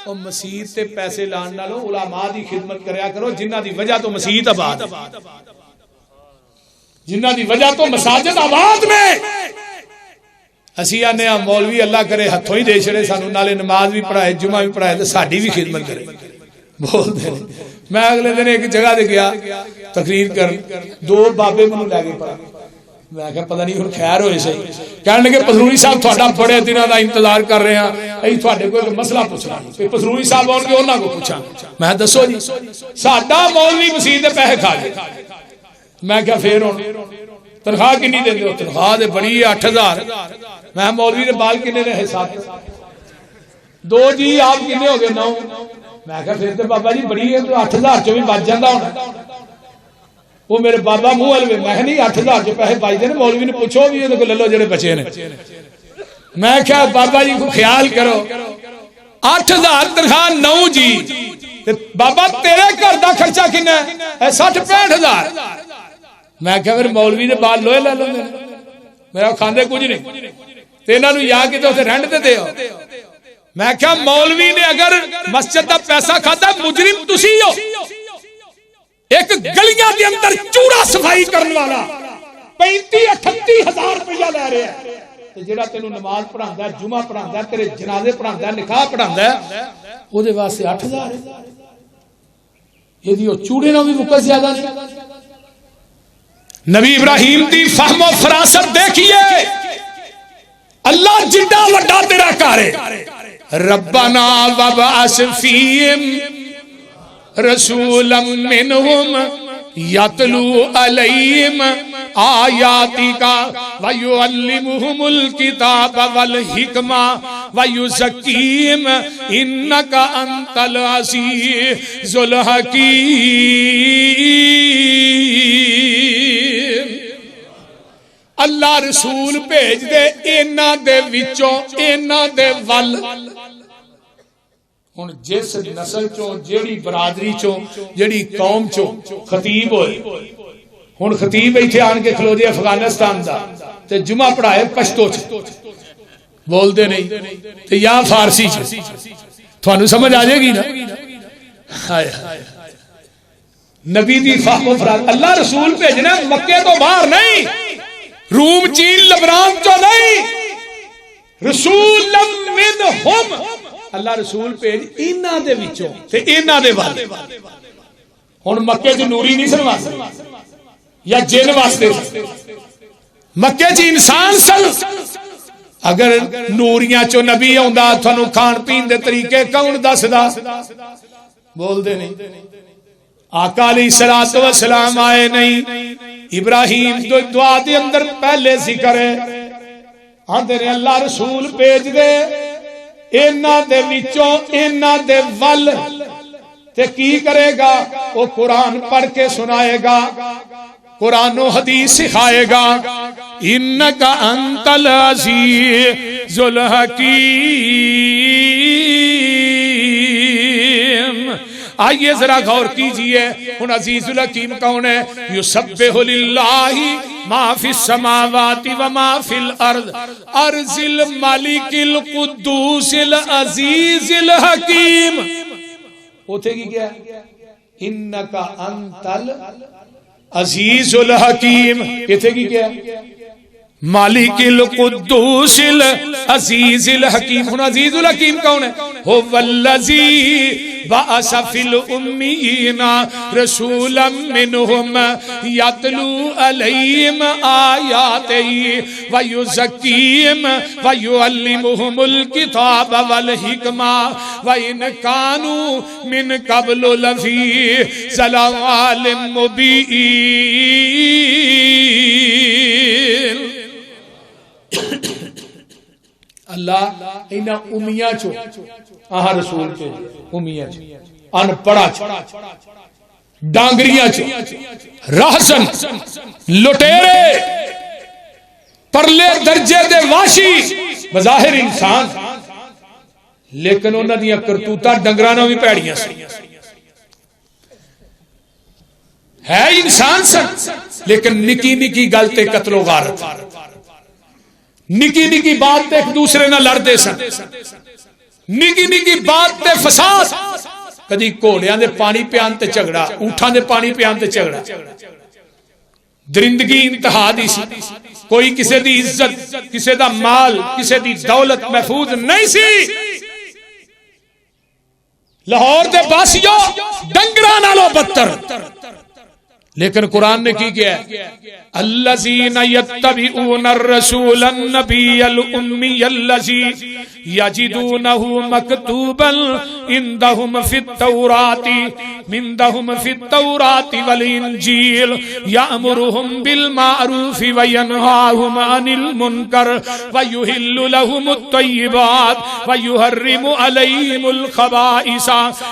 Speaker 3: اور مسجد تے پیسے لان نالو علماء دی خدمت کریا کرو جنہ دی وجہ تو مسجد آباد جنہ دی وجہ تو مساجد آباد میں اسی آنے مولوی اللہ کرے ہتھوں ہی دے چھڑے سانو نالے نماز بھی پڑھائے جمعہ بھی پڑھائے تو ساڈی بھی خدمت کرے بول دے. میں اگلے دن ایک جگہ دے گیا تقریر کر 2 بابے منو لے گئے پڑھا میں کہا پتہ نہیں ہن خیر ہوئے صحیح کہنے کہ پسروری صاحب تھوڑا بڑے دنوں دا انتظار کر رہے ہیں ائی تھوڑے کوئی مسئلہ پوچھنا پسروری صاحب آن کے انہاں کو پوچھا میں دسو جی ساڈا مولوی مسجد دے پیسے کھا گئے میں کہا پھر ہن تنخواہ کنی دے دو تنخواہ دے بڑی 8000 میں مولوی دے بال کنے نے حساب 2 جی آپ کنے ہو گئے 9 میں کہا پھر تے بابا جی بڑی ہے تو 8000 چوں بھی بچ جاندا ہونا وہ میرے بابا منہ والے میں نہیں 8000 جو پیسے بچ دے مولوی نے پوچھو بھی اودے کو لے لو جڑے بچے نے میں کہا بابا جی کو خیال کرو 8000 تنخواہ 9 جی بابا تیرے گھر دا خرچہ کنا ہے 60 65 ہزار میں کہا پھر مولوی دے بال لوہے لے لو میرا کھاندے کچھ نہیں تے انہاں نو یا کے تے اوتھے رینٹ تے دیو میں کہا مولوی نے اگر مسجد دا پیسہ کھاتا مجرم تسی ہو ایک گلیاں دے اندر چوڑا صفائی کرن والا 35-38 ہزار روپیہ لے رہا ہے تے جڑا تینوں نماز پڑھاندا ہے جمعہ پڑھاندا ہے تیرے جنازے پڑھاندا ہے نکاح پڑھاندا ہے او دے واسطے 8000 ہے یہ دیو چوڑے نال بھی مکر زیادہ نہیں نبی ابراہیم دی فہم و فراست دیکھیے اللہ جڈا وڈا تیرا کار ہے ربنا وابعث فیہم رسولا منہم یتلو علیہم آیاتک ویعلمہم الکتاب والحکمہ ویزکیہم انک انت العزیز الحکیم اللہ رسول بھیج دے اینا دے وچوں اینا دے ول ہن جس نسل چوں جیڑی برادری چوں جیڑی قوم چوں خطیب ہوئے ہن خطیب ایتھے آن کے کھلو دے افغانستان دا تے جمعہ پڑھائے پشتو چ بول دے نہیں تے یا فارسی چ تھانوں سمجھ آ جائے گی نا ہائے نبی دی فہم و فراد اللہ رسول بھیجنا مکے تو باہر نہیں روم چین لبنان تو نہیں رسول منہم اللہ رسول بھیج انہاں دے وچوں تے انہاں دے وال ہن مکے چ نوری نہیں سن واسطے یا جن واسطے مکے چ انسان سن اگر نوریاں چوں نبی آوندا تھانوں کھان پین دے طریقے کون دسدا بول دے نہیں آقا علیہ الصلوۃ والسلام آئے نہیں ابراہیم تو دعا دے اندر پہلے ذکر ہے آندے نے اللہ رسول بھیج دے اینا دے وچوں اینا دے ول تے کی کرے گا وہ قرآن پڑھ کے سنائے گا قرآن و حدیث سکھائے گا انک انت العزیز الحکیم آئیے ذرا غور کیجئے ان عزیز الحکیم کون ہے یسبح للہ ما فی السماوات و ما فی الارض ارض الملک القدوس العزیز الحکیم ہوتے کی کیا ہے انکا انت العزیز الحکیم ہوتے کی کیا ہے مالک القدوس العزیز الحکیم ہن عزیز الحکیم کون ہے هو الذی بعث فی الامین رسولا منہم یتلو علیہم آیاتہ ویزکیہم ویعلمہم الکتاب والحکمہ وان کانوا من قبل لفی ضلال مبین اللہ اینا امیہ چو آہا رسول کے امیہ چو ان پڑا چو ڈانگریاں چو رہسن لٹیرے پرلے درجے دے واشی بظاہر انسان لیکن انہاں دیاں کرتوتاں ڈنگراں بھی پیڑیاں سی ہے انسان سن لیکن نکی نکی گل تے قتل و غارت نکی نکی بات تے ایک دوسرے نہ لڑتے سن نکی نکی بات تے فساد کدی گھوڑیاں دے پانی پیان تے جھگڑا اونٹاں دے پانی پیان تے جھگڑا درندگی انتہا دی سی کوئی کسے دی عزت کسے دا مال کسے دی دولت محفوظ نہیں سی لاہور دے باسیوں ڈنگراں نالوں بدتر لیکن قرآن نے کی کیا ہے الذین یتبعون الرسول النبی الامی الذی یجدونہ مکتوبا عندہم فی التوراۃ والانجیل یأمرہم بالمعروف وینہاہم عن المنکر ویحل لہم الطیبات ویحرم علیہم الخبائث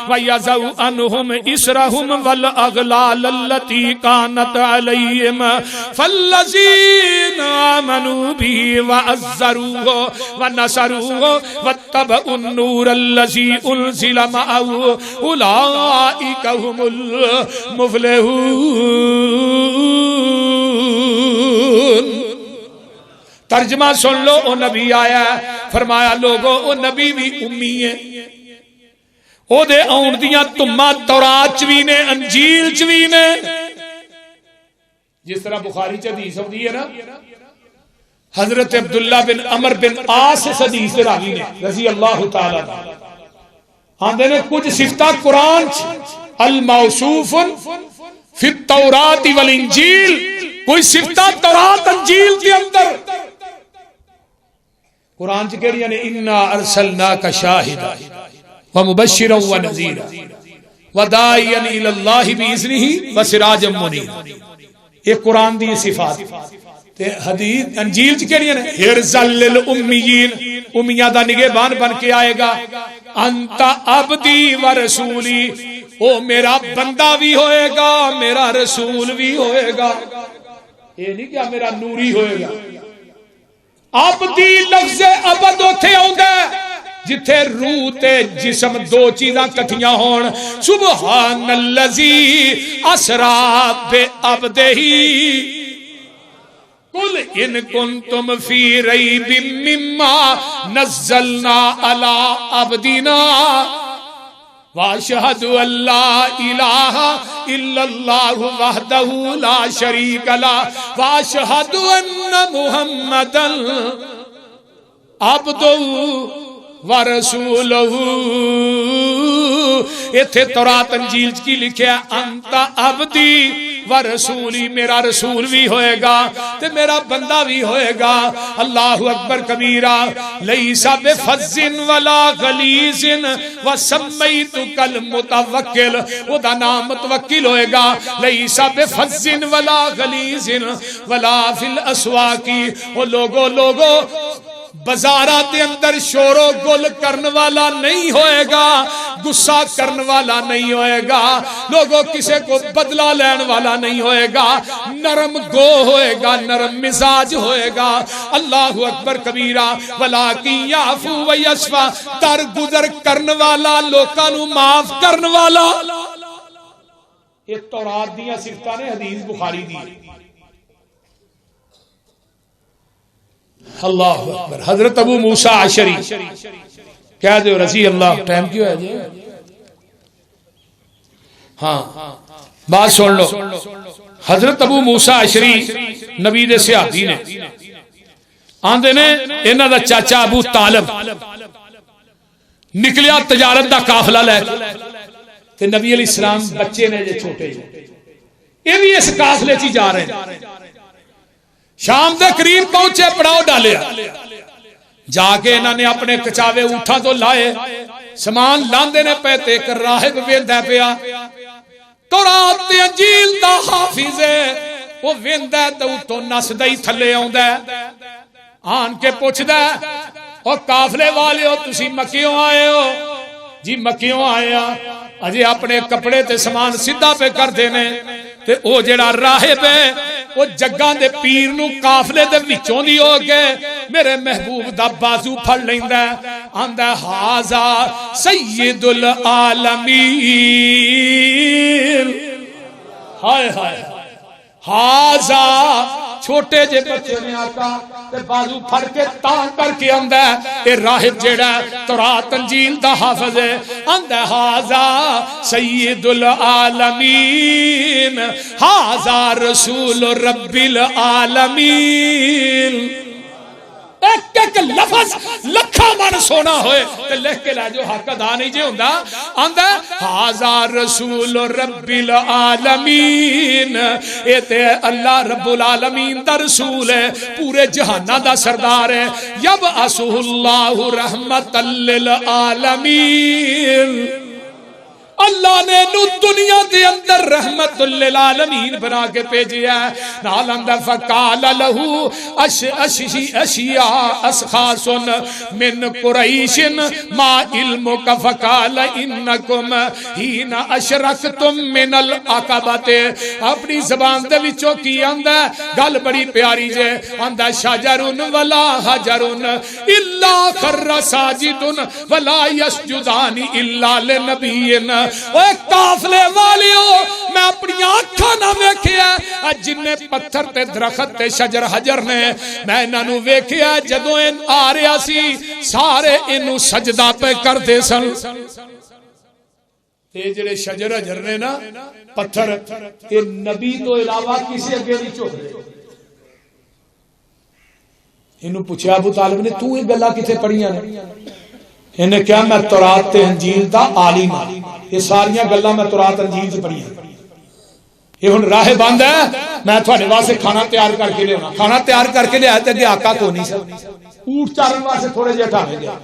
Speaker 3: ویضع عنہم اسرہم والاغلال التي كانت عليهم فالذين آمنوا به وعزروه ونصروه واتبعوا النور الذي أنزل معه أولئك هم المفلحون ترجمہ سن لو، او نبی آیا ہے، فرمایا لوگو او نبی بھی امی ہے، او دے آن دیاں تماں تورات چ وی نے، انجیل چ وی نے، جس طرح بخاری چ حدیث ہوندی ہے نا، حضرت عبداللہ بن عمر بن عاص اس حدیث دے راوی نے رضی اللہ تعالی عنہ، آندے نے کچھ صفتاں قرآن الموصوف فی التورات والانجیل، کوئی صفتاں تورات انجیل کے اندر قرآن چ کہڑیاں نے، انا ارسلناک شاہدا ومبشرا ونذیرا وداعیا الی اللہ باذنہ وسراجا منیرا، یہ قرآن دی صفات۔ تے حدیث انجیل چ کہڑیاں نے، ہرزل للامیین، امیاں دا نگہبان بن کے آئے گا، انت عبدی و رسولی، او میرا بندہ بھی ہوئے گا میرا رسول بھی ہوئے گا، یہ نہیں کہ میرا نوری ہوئے گا۔ عبدی لفظ عبد اوتھے آوندا ہے جتھے روح تے جسم دو چیزاں کٹھیاں ہون، سبحان الذی اسرا بعبدہ قل ان کنتم فی ریب مما نزلنا علی عبدنا واشہد ان لا الہ الا اللہ وحدہ لا شریک لہ واشہد ان محمدا عبدہ ورسولہ۔ ایتھے تورات انجیل کی لکھیا انت عبدی ورسولی، میرا رسول بھی ہوئے گا تے میرا بندہ بھی ہوئے گا۔ اللہ اکبر کبیرہ، لیس بفظ ولا غلیظ وسمیتک المتوکل، او دا نام متوکل ہوئے گا، لیس بفظ ولا غلیظ ولا فی الاسواق، او لوگو بازارات دے اندر شور و گل کرن والا نہیں ہوئے گا، غصہ کرن والا نہیں ہوئے گا، لوگوں کسے کو بدلہ لین والا نہیں ہوئے گا، نرم گو ہوئے گا، نرم مزاج ہوئے گا۔ اللہ اکبر کبیرہ، ولیکن یعفو و یصفح، در گزر کرن والا، لوکاں نو معاف کرن والا۔ یہ تورات دیاں صفتاں نے، حدیث بخاری دی۔ اللہ اکبر۔ حضرت ابو موسیٰ عشری کہہ دو رضی اللہ، ٹائم کیوں ہے جی؟ ہاں بات سن لو، حضرت ابو موسیٰ عشری نبی دے صحابی نے، آندے نے انہاں دا چاچا ابو طالب نکلیا تجارت دا قافلہ لے تے نبی علیہ السلام بچے نے جو چھوٹے جو یہ بھی اس قافلے چی جا رہے ہیں۔ شام دے قریب پہنچے، پڑاؤ ڈالیا، جا کے انہوں نے اپنے کچاوے اٹھا تو لائے، سامان لاندے نے پہ تے ایک راہب ویندہ پیا، تورات تے انجیل دا حافظ ہے، وہ ویندہ تو تو نسدہ ہی تھلے آؤندہ ہے، آن کے پوچھ دے اور قافلے والے ہو تسی مکیوں آئے ہو؟ جی مکیوں آئے ہاں، اجے اپنے کپڑے تے سامان سدھا پہ کر دینے، تے او جڑا راہب ہے وہ جگاں دے پیر نو قافلے دے وچوں دی ہو کے میرے محبوب دا بازو پھڑ لیندا ہے، آندا ھذا سید العالمین، ہائے ہائے ھذا، چھوٹے جے بچے نے آقا تے بازو پھڑ کے تاں کر کے آندا ہے، اے راہب جیڑا تورات انجیل دا حافظ ہے، آندا ھذا سید العالمین، ھذا رسول رب العالمین۔ ایک ایک لفظ لکھا من سونا ہوئے تے لکھ کے لے جو حق ادا نہیں جے ہوندا، آندا ھذا رسول رب العالمین، اے تے اللہ رب العالمین دا رسول ہے، پورے جہاناں دا سردار ہے، یبعثہ اللہ رحمت للعالمین، اللہ نے نو دنیا دے اندر رحمت للعالمین بنا کے بھیجیا ہے۔ نال اندر فقال له اشیاء اشخاص من قریش ما علمک فقال انکم حین اشرکتم من العقبۃ، اپنی زبان دے وچوں کی آندا گل بڑی پیاری جے، آندا شجر ولا حجر الا خر ساجد ولا یسجدان الا لنبی اوے قافلے والیو میں اپنی آنکھاں نہ ویکھیا جن پتھر تے درخت تے شجر حجر نے میں انہاں نو ویکھیا جدوں آ رہا سی سارے اینو سجدہ پہ کردے سن تے جڑے شجر حجر نے نا پتھر اے نبی تو علاوہ کسی اگے نہیں جھکدے انہوں پوچھا ابو طالب نے تو یہ گلاں کتے پڑھیاں نے انہیں کیا میں تورات تے انجیل دا عالم ہاں یہ ساریاں گلاں میں تورات انجیل سے پڑھیاں یہ ہن راہ بند ہے میں تھوڑے واسطے کھانا تیار کر کے لے ہونا کھانا تیار کر کے لے آئے تے آقا کو نہیں سا اونٹ چارن واسطے تھوڑے جے اٹھا گیا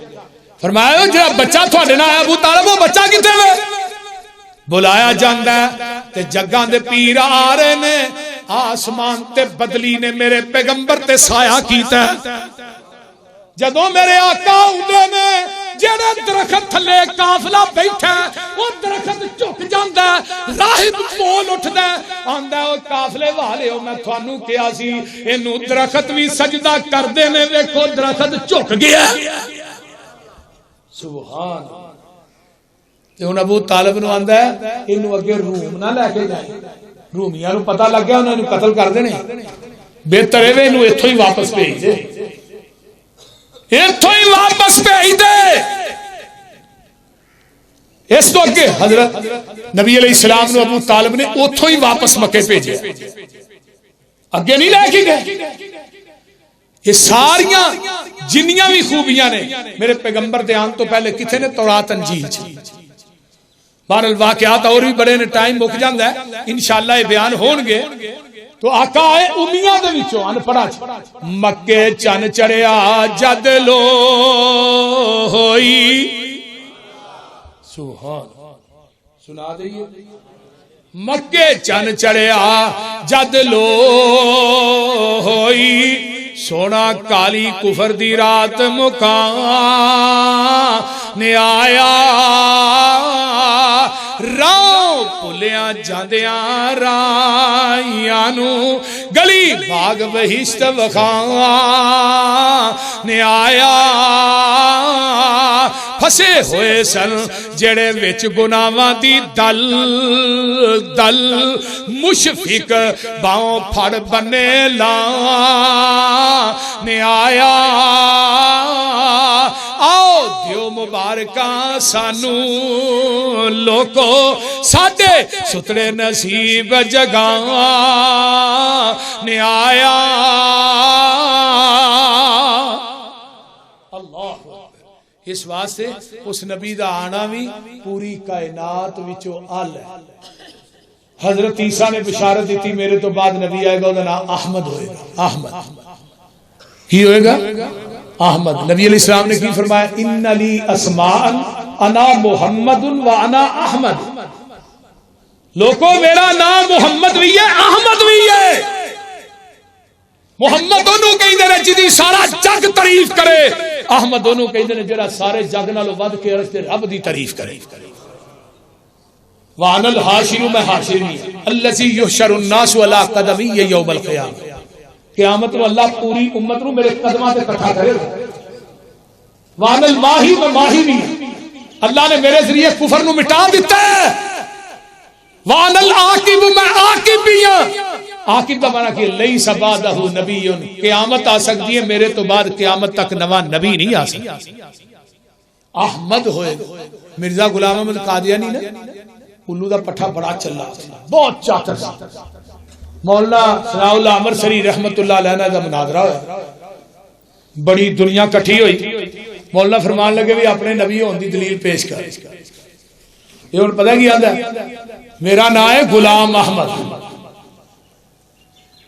Speaker 3: فرمایا جو بچہ تھوڑے نہ آیا ابو طالب وہ بچہ کتے میں بلایا جاندا ہے تے جگاں دے پیر آ رہے نے آسمان تے بدلی نے میرے پیغمبر تے سایہ کیتا ہے جدوں میرے آقا اٹھے نے جڑے درخت تھلے قافلہ بیٹھا وہ درخت جھک جاندا ہے راہب بول اٹھدا ہے آندا او قافلے والے میں تھانوں کہیا سی اینو درخت بھی سجدہ کردے نے ویکھو درخت جھک گیا سبحان تے ہن ابو طالب نو آندا ہے اینو اگے روم نہ لے کے جائے رومیاں نو پتہ لگ گیا انہاں نو قتل کر دینے بہتر ہے اینو ایتھوں ہی واپس بھیج دے ایتھوں ہی واپس بھیج دے اس تو اگے حضرت نبی علیہ السلام نو ابو طالب نے اوتھوں ہی واپس مکے بھیجے اگے نہیں لے کے گئے یہ ساریاں جنیاں بھی خوبیاں نے میرے پیغمبر دے آن تو پہلے کتنے نے تورات انجیل بہرحال واقعات اور بھی بڑے نے ٹائم مک جاندا ہے انشاءاللہ یہ بیان ہون گے تو آقا آئے امیاں دے وچوں ان پڑھا مکے چن چڑھیا جد لو ہوئی سبحان سنا دئیے مکے چن چڑھیا جد لو ہوئی سونا کالی کفر دی رات مکان آیا راہ پلیاں جاندیاں رائیاں نو گلی باغ بہشت وخان آیا پھسے ہوئے سن جڑے وچ گناہاں دی دل دل مشفق باؤں پھڑ بنے لان آیا آؤ دیو مبارکاں سانو لوکو ساڈے سترے نصیب جگاں نے آیا اللہ اس واسطے اس نبی دا آنا بھی پوری کائنات وچوں ال ہے حضرت عیسیٰ نے بشارت دیتی میرے تو بعد نبی آئے گا نام احمد ہوئے گا احمد ہی ہوئے گا احمد نبی علیہ السلام نے کی فرمایا ان لی اسماء انا محمد و انا احمد لوگوں میرا نام محمد بھی ہے احمد بھی ہے محمد انہوں کہیں دے جدی سارا جگ تعریف کرے احمد انہوں کہیں دے جڑا سارے جگ نالوں ود کے عرش تے رب دی تعریف کرے وَأَنَا الْحَاشِرُ میں حاشر نہیں الَّذِي يُحْشَرُ النَّاسُ عَلَىٰ قَدَمِيَّ يَوْمَ الْقِيَامَةِ قیامت میں اللہ پوری امت نو میرے قدماں تے اکٹھا کرے گا وَأَنَا الْمَاحِي میں ماہی نہیں اللہ نے میرے ذریعے کفر نو مٹا دیتا ہے وَأَنَا الْعَاقِبُ میں عاقب بھی ہوں عاقب کا معنی کہ لَيْسَ بَعْدَهُ نَبِيٌّ قیامت آ سکتی ہے میرے تو بعد قیامت تک نواں نبی نہیں آ سکتا احمد ہوئے مرزا غلام احمد قادیانی نے الو دا پٹھا بڑا چلا بہت چاکر سی مولانا ثناء اللہ امرسری رحمت اللہ علیہ دا مناظرہ ہویا بڑی دنیا کٹھی ہوئی مولانا فرمان لگے بھی اپنے نبی ہون دی دلیل پیش کر یہ ہن پتہ کی آندا میرا نام ہے غلام احمد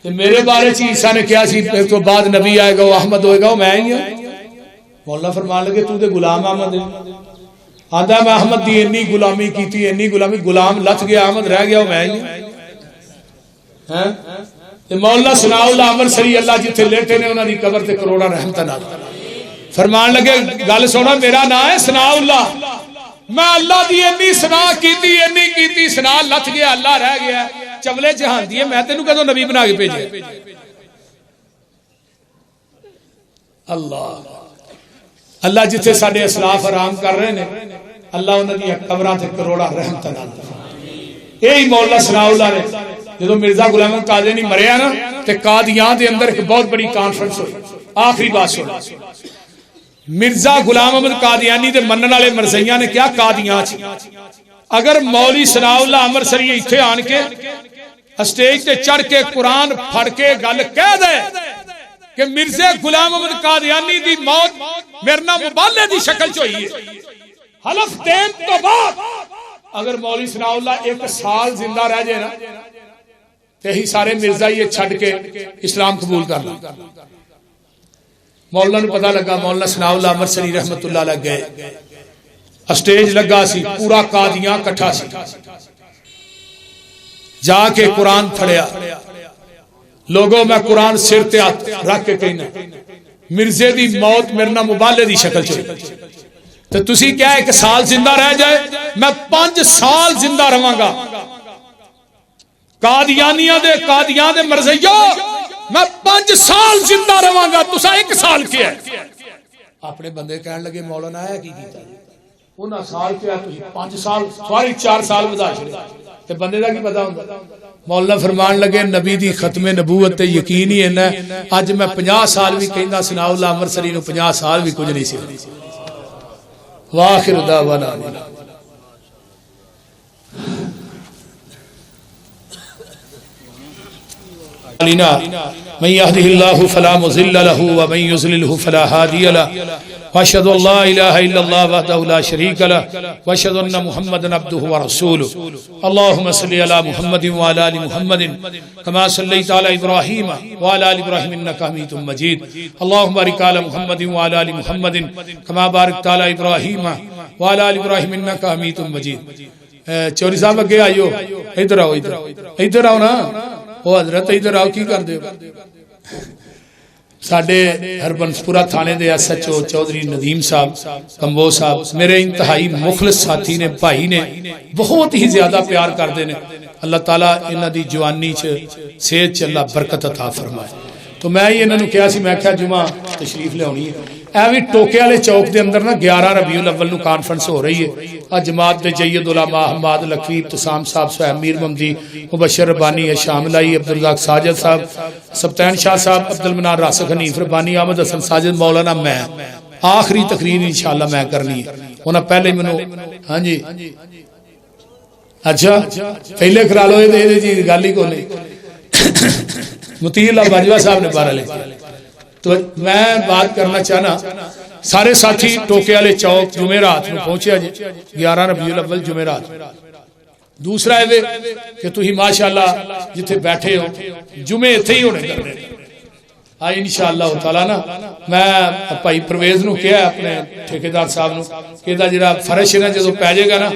Speaker 3: تے میرے بارے چ عیسیٰ نے کیا سی تو بعد نبی آئے گا وہ احمد ہوئے گا وہ میں ہی ہوں مولانا فرمان لگے تو تے غلام احمد ہے آدھا میں احمد دی انی غلامی کیتی انی غلامی غلام لت گیا احمد رہ گیا میں ہی مولا ثناء اللہ امرسری اللہ جتھے لیٹے نے انہاں دی قبر تے کروڑا رحمت نال فرمان لگے گل سونا میرا نام ہے ثناء اللہ میں اللہ دی انی ثنا کیتی ثنا لت گیا اللہ رہ گیا چولے جہان دی میں تینوں کدوں نبی بنا کے بھیجے اللہ اللہ جتھے ساڈے اسلاف آرام کر رہے نے اللہ انہاں دی قبراں تے کروڑا رحمت نال یہی مولانا ثناء اللہ نے جدو مرزا غلام احمد قادیانی مریا نا تے قادیان دے اندر ایک بہت بڑی کانفرنس ہوئی. آخری بات سن، مرزا غلام احمد قادیانی دے منن والے مرزیاں نے کیا قادیان چ اگر مولوی ثناء اللہ امرتسری ایتھے آن کے اسٹیج تے چڑھ کے قرآن پڑھ کے گل کہہ دے کہ مرزا غلام احمد قادیانی دی موت مرنا مبالغے دی شکل چ ہوئی ہے، حلف دین تو بعد اگر مولوی ثناء اللہ ایک سال زندہ رہ جائے نا تو ہی سارے مرزا یہ چھڑ کے اسلام قبول کر لیں. مولانا نو پتہ لگا، مولانا ثناء اللہ امرتسری رحمت اللہ علیہ گئے، اسٹیج لگا سی، پورا قادیاں کٹھا سی، جا کے قرآن پڑھیا. لوگوں میں قرآن سر تے رکھ کے کہنا مرزے دی موت مرنا مبالغے دی شکل چ تو تسی کیا ایک سال زندہ رہ جائے، میں 5 سال زندہ رہاں گا. قادیانیاں دے مرزیوں میں 5 سال زندہ رہاں گا، تسا 1 سال کیا ہے. اپنے بندے کہنے لگے مولانا ہے کی کیتا انہاں سال کیا تسی 5 سال سواری 4 سال ودا چھڑے تے بندے دا کی پتہ ہوندا. مولانا فرمان لگے نبی دی ختم نبوت تے یقین ہی ہے اج میں 50 سال بھی کہندا ثناء اللہ امرتسری نو 50 سال بھی کچھ نہیں سی. واخر دعوانا من يهده الله فلا مضل له ومن يضلل فلا هادي له واشهد ان لا اله الا الله وحده لا شريك له واشهد ان محمدا عبده ورسوله. اللهم صل على محمد وعلى ال محمد كما صليت على ابراهيم وعلى ال ابراهيم انك حميد مجيد. اللهم بارك على محمد وعلى ال محمد كما باركت على ابراهيم وعلى ال ابراهيم انك حميد مجيد. چوری صاحب اگے آئیو، ادھر آؤ، ادھر آؤ نا. وہ حضرت ادھر آؤ، کی کر دے ساڈے ہربنسپورہ تھانے دے S H O Chaudhry Nadeem صاحب کمبو صاحب میرے انتہائی مخلص ساتھی نے، بھائی نے، بہت ہی زیادہ پیار کردے نے. اللہ تعالیٰ انہاں دی جوانی چ صحت چ اللہ برکت عطا فرمائے. تو میں ہی انہاں نو کہا سی، میں کہا جمعہ تشریف لے آنی ہے. ایویں ٹوکے والے چوک دے اندر نا 11 ربیع الاول نو کانفرنس ہو رہی ہے. جماعت دے جید علماء حماد لکھوی، ابتسام صاحب، سہیب میر محمدی، مبشر ربانی، شامل آئی، عبدالرزاق ساجد صاحب، سبتین شاہ صاحب، عبدالمنان راسخ، حنیف ربانی، احمد حسن ساجد، مولانا میں. آخری تقریر انشاءاللہ میں کرنی ہے. انہاں پہلے منو ہاں جی اچھا پہلے کرا لو، یہ جی گل ہی کو نہیں. مطیع اللہ باجوہ صاحب نے بارہ لے. تو میں بات کرنا چاہنا، سارے ساتھی ٹوکے والے چوک جمعرات میں پہنچے جی 11 ربیع الاول جمعرات. دوسرا ہے کہ تھی ماشاءاللہ جتھے بیٹھے ہو جمعے اتھے ہی ہونے کرنے آئی انشاءاللہ تعالیٰ نا. میں بھائی پرویز نو کیا اپنے ٹھیکیدار صاحب نو کہ دا جڑا فرش ہے نا جدو پہ جائے گا نا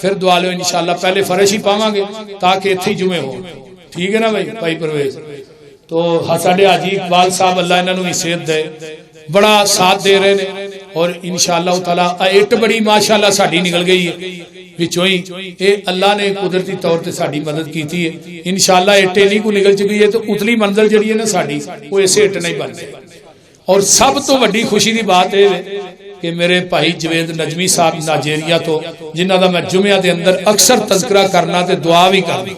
Speaker 3: پھر دعا لو انشاءاللہ، پہلے فرش ہی پاواں گے تاکہ اتھے ہی جمعے ہو. ٹھیک ہے نا بھائی پرویز. تو ساڈے حاجی اقبال صاحب اللہ انہاں نو بھی صحت دے، بڑا ساتھ دے رہے ہیں. اور انشاءاللہ تعالیٰ اٹ بڑی ماشاءاللہ ساڈی نکل گئی ہے وچوں ہی، اے اللہ نے قدرتی طور تے ساڈی مدد کیتی ہے. انشاءاللہ اٹے نہیں کو نکل چکی ہے تو اتلی منزل جڑی ہے نا ساڈی وہ اسے اٹ نہیں بن جائے. اور سب تو وڈی خوشی دی بات ہے کہ میرے بھائی جوید نجمی صاحب نائجیریا تو، جنہ دا میں جمعہ دے اندر اکثر تذکرہ کرنا تے دعا بھی کرنا،